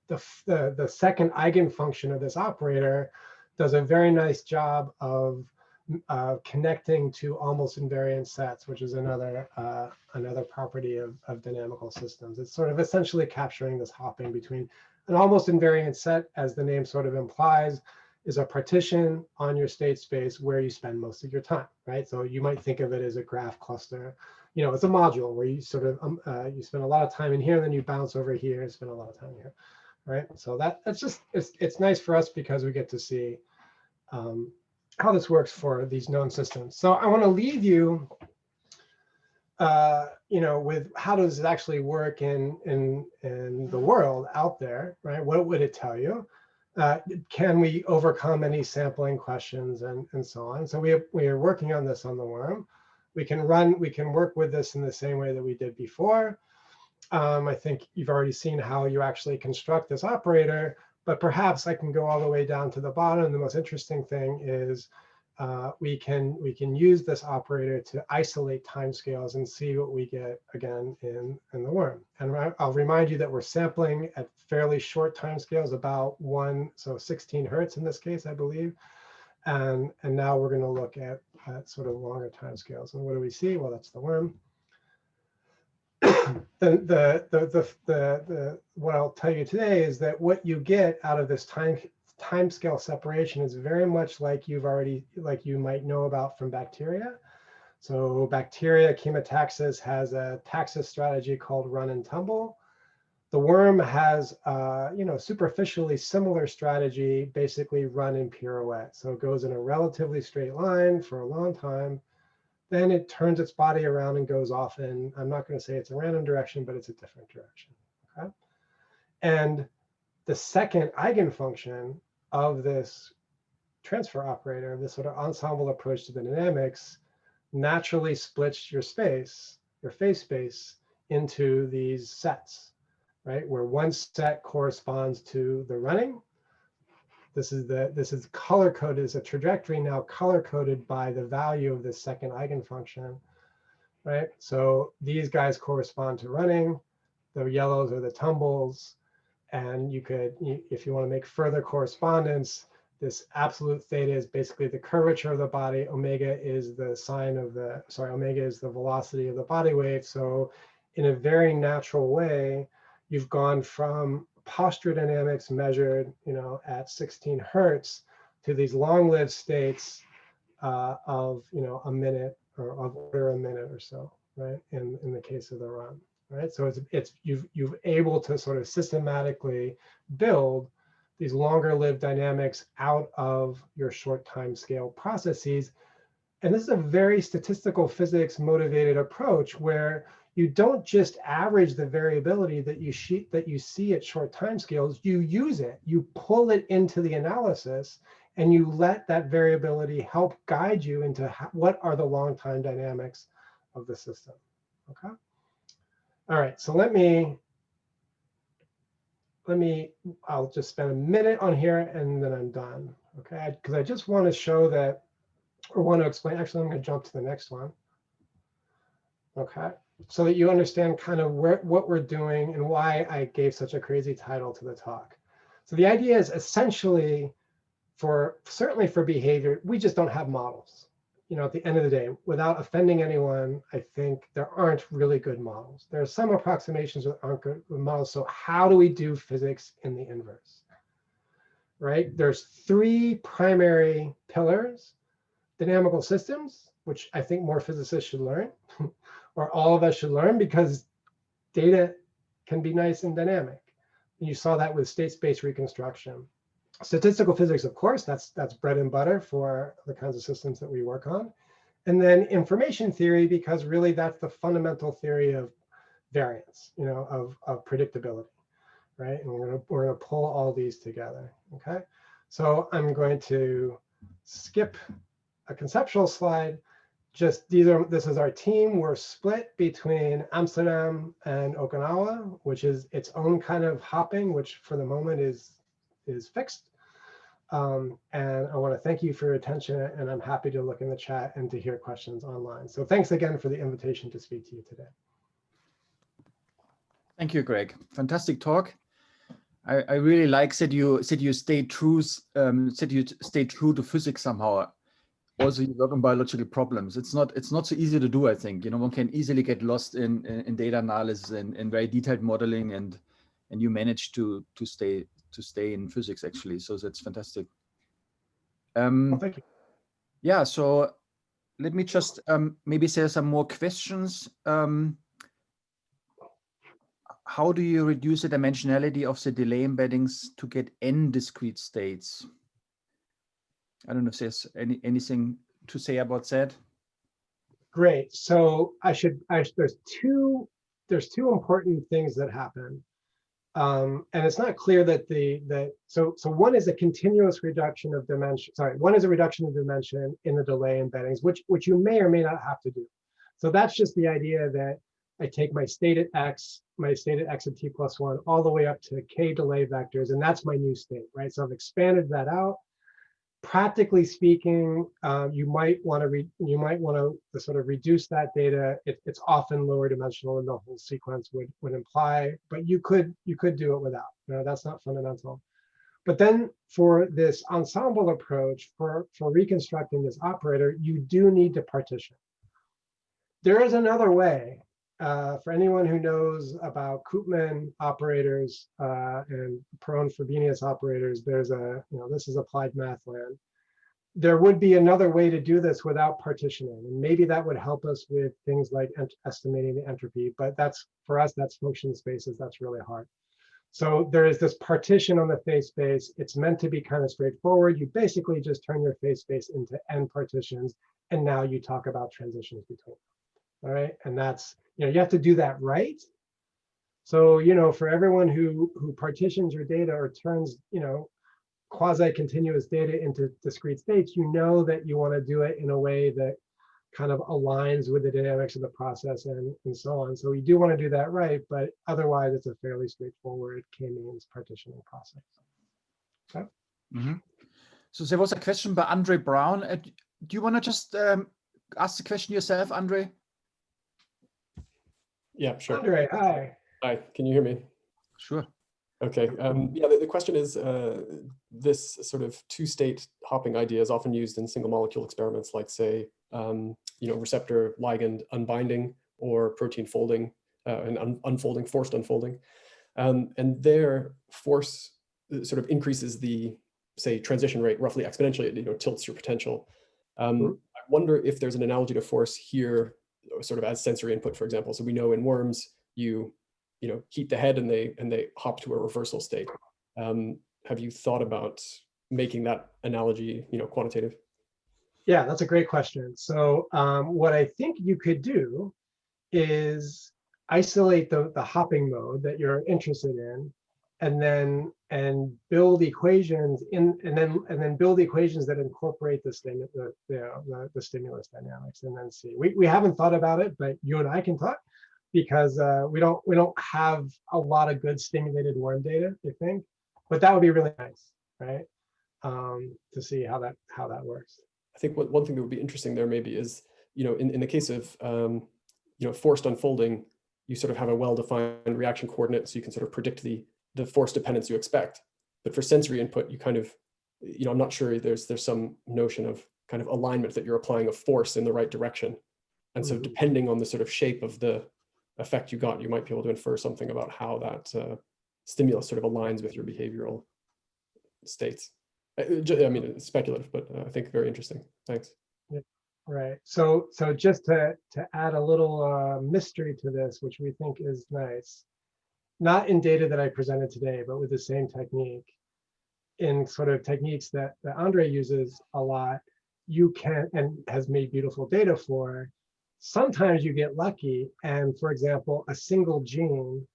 the second eigenfunction of this operator does a very nice job of connecting to almost invariant sets, which is another property of dynamical systems. It's sort of essentially capturing this hopping between an almost invariant set, as the name sort of implies, is a partition on your state space where you spend most of your time, right? So you might think of it as a graph cluster. It's a module where you sort of you spend a lot of time in here, and then you bounce over here and spend a lot of time here, right? So that's just it's nice for us because we get to see how this works for these known systems. So I want to leave you, with how does it actually work in the world out there, right? What would it tell you? Can we overcome any sampling questions and so on? So we are working on this on the worm. We can work with this in the same way that we did before. I think you've already seen how you actually construct this operator, but perhaps I can go all the way down to the bottom. The most interesting thing is we can use this operator to isolate timescales and see what we get again in the worm. And I'll remind you that we're sampling at fairly short timescales, about 16 hertz in this case, I believe. And now we're going to look at sort of longer timescales. And what do we see? Well, that's the worm. What I'll tell you today is that what you get out of this timescale separation is very much like you might know about from bacteria. So bacteria, chemotaxis, has a taxis strategy called run and tumble. The worm has, superficially similar strategy, basically run and pirouette. So it goes in a relatively straight line for a long time. Then it turns its body around and goes off in, I'm not going to say it's a random direction, but it's a different direction. Okay? And the second eigenfunction of this transfer operator, this sort of ensemble approach to the dynamics, naturally splits your space, your phase space, into these sets, right? Where one set corresponds to the running. This is color coded, is a trajectory now color coded by the value of this second eigenfunction, right? So these guys correspond to running, the yellows are the tumbles, and you could, if you want to make further correspondence, this absolute theta is basically the curvature of the body, omega is the sign of the, omega is the velocity of the body wave. So in a very natural way, you've gone from posture dynamics measured, at 16 hertz to these long-lived states of, a minute or of order a minute or so, right? In the case of the run, right? So you've able to sort of systematically build these longer-lived dynamics out of your short time scale processes. And this is a very statistical physics motivated approach where you don't just average the variability that you see at short timescales. You use it, you pull it into the analysis, and you let that variability help guide you into what are the long time dynamics of the system. Okay. All right. So I'll just spend a minute on here and then I'm done. Okay. Because I just want to show that, or want to explain. Actually, I'm going to jump to the next one. Okay. So that you understand kind of what we're doing and why I gave such a crazy title to the talk. So the idea is essentially, certainly for behavior, we just don't have models. At the end of the day, without offending anyone, I think there aren't really good models. There are some approximations that aren't good models. So how do we do physics in the inverse? Right? There's three primary pillars: dynamical systems, which I think more physicists should learn. Or all of us should learn, because data can be nice and dynamic. You saw that with state space reconstruction. Statistical physics, of course, that's bread and butter for the kinds of systems that we work on. And then information theory, because really that's the fundamental theory of variance, of predictability, right? And we're gonna pull all these together, okay? So I'm going to skip a conceptual slide. This is our team. We're split between Amsterdam and Okinawa, which is its own kind of hopping, which for the moment is fixed. And I want to thank you for your attention, and I'm happy to look in the chat and to hear questions online. So thanks again for the invitation to speak to you today. Thank you, Greg. Fantastic talk. I really like that you stayed true to physics somehow. Also, you work on biological problems. It's not so easy to do, I think. One can easily get lost in data analysis and very detailed modeling, and you manage to stay in physics, actually. So that's fantastic. Well, thank you. Yeah, so let me just maybe say some more questions. How do you reduce the dimensionality of the delay embeddings to get n discrete states? I don't know if there's anything to say about that. Great. So there's two important things that happen. And it's not clear that so one is a continuous reduction of dimension. Sorry, one is a reduction of dimension in the delay embeddings, which you may or may not have to do. So that's just the idea that I take my state at x, my state at x of t plus 1, all the way up to k delay vectors, and that's my new state, right? So I've expanded that out. Practically speaking, you might want to sort of reduce that data. It's often lower dimensional than the whole sequence would imply, but you could do it without. No, that's not fundamental. But then for this ensemble approach, for reconstructing this operator, you do need to partition. There is another way. For anyone who knows about Koopman operators and Perron-Frobenius operators, there's a, this is applied math land. There would be another way to do this without partitioning. And maybe that would help us with things like estimating the entropy, but that's, for us, that's function spaces, that's really hard. So there is this partition on the phase space. It's meant to be kind of straightforward. You basically just turn your phase space into n partitions, and now you talk about transitions between them. All right, and that's, you have to do that right. So, for everyone who partitions your data or turns, quasi-continuous data into discrete states, that you want to do it in a way that kind of aligns with the dynamics of the process and so on. So we do want to do that right, but otherwise it's a fairly straightforward k-means partitioning process. Okay. Mm-hmm. So there was a question by Andre Brown. Do you want to just ask the question yourself, Andre? Yeah, sure. Andre, hi. Hi, can you hear me? Sure. Okay. Yeah, the question is, this sort of two-state hopping idea is often used in single molecule experiments, like say, receptor ligand unbinding or protein folding and unfolding, forced unfolding. And their force sort of increases the, say, transition rate roughly exponentially. It tilts your potential. I wonder if there's an analogy to force here, sort of as sensory input, for example. So we know in worms, you heat the head and they hop to a reversal state. Have you thought about making that analogy, quantitative? Yeah, that's a great question. So what I think you could do is isolate the hopping mode that you're interested in, and build equations and then build equations that incorporate the stimulus dynamics, and then see. We haven't thought about it, but you and I can talk, because we don't have a lot of good stimulated worm data, I think, but that would be really nice, right? To see how that works. I think one thing that would be interesting there maybe is, in the case of forced unfolding, you sort of have a well-defined reaction coordinate, so you can sort of predict the force dependence you expect. But for sensory input, you kind of, I'm not sure there's some notion of kind of alignment that you're applying a force in the right direction. And so depending on the sort of shape of the effect you got, you might be able to infer something about how that stimulus sort of aligns with your behavioral states. I mean, it's speculative, but I think very interesting. Thanks. Yeah, right. So just to add a little mystery to this, which we think is nice, not in data that I presented today, but with the same technique, in sort of techniques that Andre uses a lot, you can, and has made beautiful data for, sometimes you get lucky, and for example, a single gene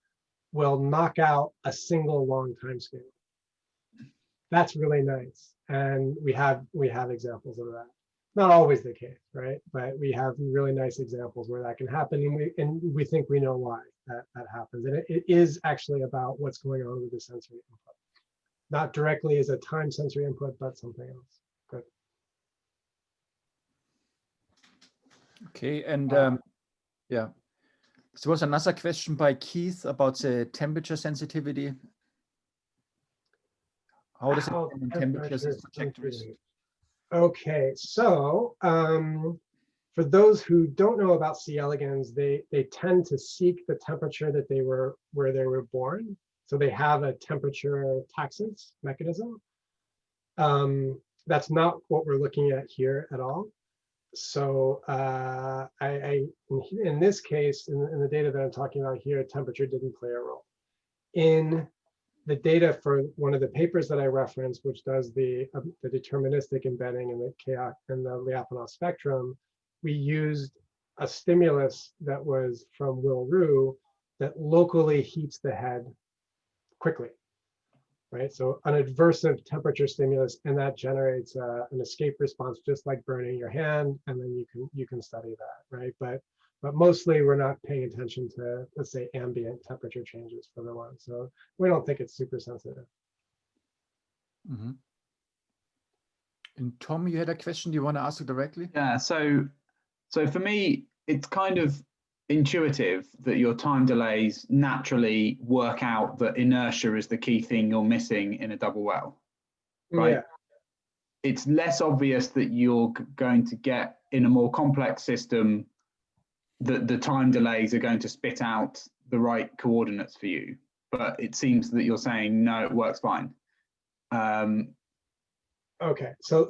will knock out a single long time scale. That's really nice, and we have examples of that. Not always the case, right? But we have really nice examples where that can happen, and we think we know why that happens. And it is actually about what's going on with the sensory input, not directly as a time sensory input, but something else. Good. Okay, and yeah, there was another question by Keith about the temperature sensitivity. How does it depend on temperatures and trajectories? Okay, so for those who don't know about C. elegans, they tend to seek the temperature that where they were born. So they have a temperature taxis mechanism. That's not what we're looking at here at all. So in this case, in the data that I'm talking about here, temperature didn't play a role. In the data for one of the papers that I referenced, which does the deterministic embedding and the Lyapunov spectrum, we used a stimulus that was from Will Rue that locally heats the head quickly, right? So an adversive temperature stimulus, and that generates an escape response, just like burning your hand, and then you can study that, right? But but mostly we're not paying attention to, let's say, ambient temperature changes for the one. So we don't think it's super sensitive. Mm-hmm. And Tom, you had a question. Do you want to ask it directly? Yeah, so for me, it's kind of intuitive that your time delays naturally work out that inertia is the key thing you're missing in a double well, right? Yeah. It's less obvious that you're going to get in a more complex system that the time delays are going to spit out the right coordinates for you. But it seems that you're saying, no, it works fine. Okay, so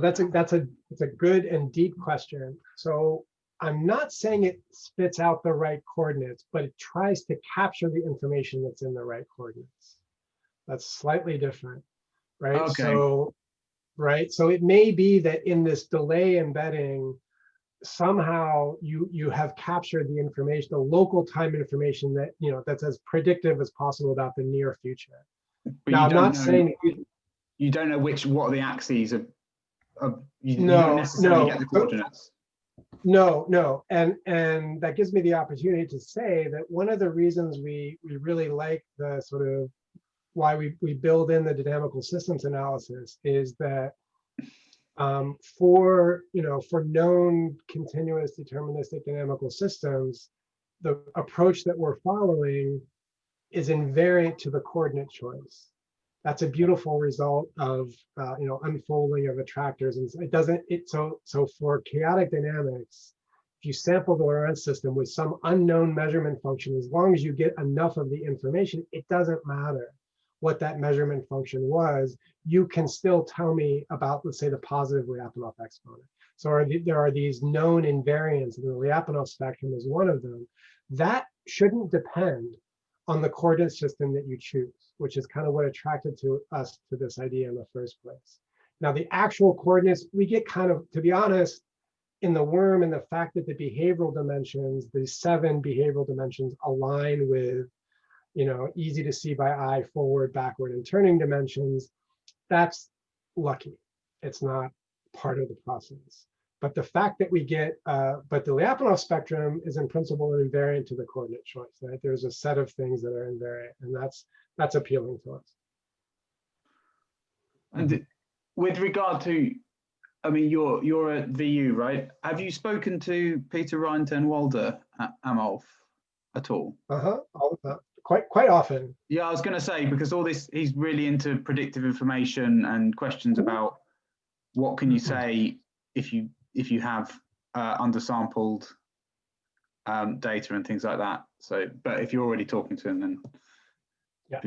that's a good and deep question. So I'm not saying it spits out the right coordinates, but it tries to capture the information that's in the right coordinates. That's slightly different, right? Okay. So, right. So it may be that in this delay embedding, somehow you have captured the information, the local time information that, you know, that's as predictive as possible about the near future. But now, I'm not saying you don't know what are the axes of you no, don't necessarily no. get the coordinates. No, and that gives me the opportunity to say that one of the reasons we really like the sort of why we build in the dynamical systems analysis is that for known continuous deterministic dynamical systems, the approach that we're following is invariant to the coordinate choice. That's a beautiful result of unfolding of attractors, and so for chaotic dynamics, if you sample the Lorenz system with some unknown measurement function, as long as you get enough of the information, it doesn't matter what that measurement function was. You can still tell me about, let's say, the positive Lyapunov exponent. So there are these known invariants, and the Lyapunov spectrum is one of them. That shouldn't depend on the coordinate system that you choose, which is kind of what attracted us to this idea in the first place. Now, the actual coordinates, we get kind of, to be honest, in the worm, and the fact that the behavioral dimensions, the 7 behavioral dimensions, align with, easy to see by eye, forward, backward, and turning dimensions, that's lucky. It's not part of the process. But the fact that we get, but the Lyapunov spectrum is in principle invariant to the coordinate choice, right? There's a set of things that are invariant, and that's appealing to us. And with regard to, I mean, you're at VU, right? Have you spoken to Peter Reinten-Walder at Amolf at all? All the time. Quite often. Yeah, I was going to say, because all this, he's really into predictive information and questions about what can you say if you have undersampled data and things like that. So, but if you're already talking to him, then yeah,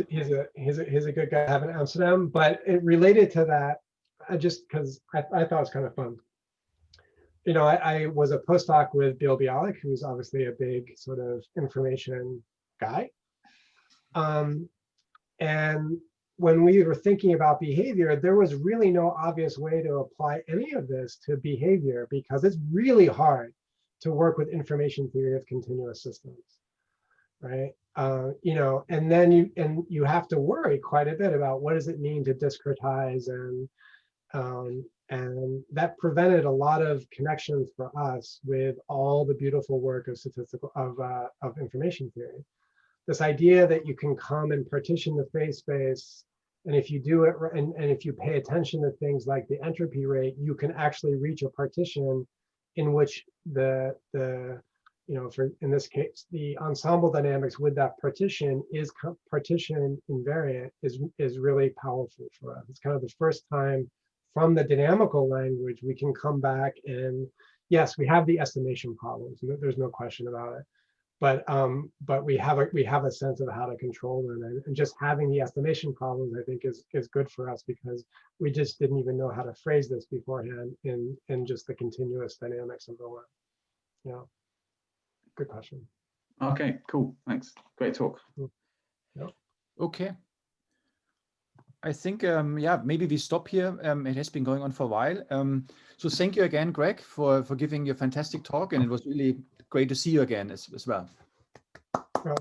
he's a good guy to have in Amsterdam. But it related to that, because I thought it was kind of fun. I was a postdoc with Bill Bialik, who's obviously a big sort of information guy. And when we were thinking about behavior, there was really no obvious way to apply any of this to behavior, because it's really hard to work with information theory of continuous systems, right? And then you have to worry quite a bit about what does it mean to discretize, and that prevented a lot of connections for us with all the beautiful work of of information theory. This idea that you can come and partition the phase space, and if you do it, and if you pay attention to things like the entropy rate, you can actually reach a partition in which for in this case, the ensemble dynamics with that partition is partition invariant is really powerful for us. It's kind of the first time from the dynamical language we can come back, and yes, we have the estimation problems. There's no question about it. But we have a sense of how to control them, and just having the estimation problems, I think, is good for us, because we just didn't even know how to phrase this beforehand in just the continuous dynamics of the work. Yeah, good question. Okay, cool, thanks. Great talk. Yeah. Okay. I think maybe we stop here. It has been going on for a while. So thank you again, Greg, for giving your fantastic talk, and it was really great to see you again as well. Well,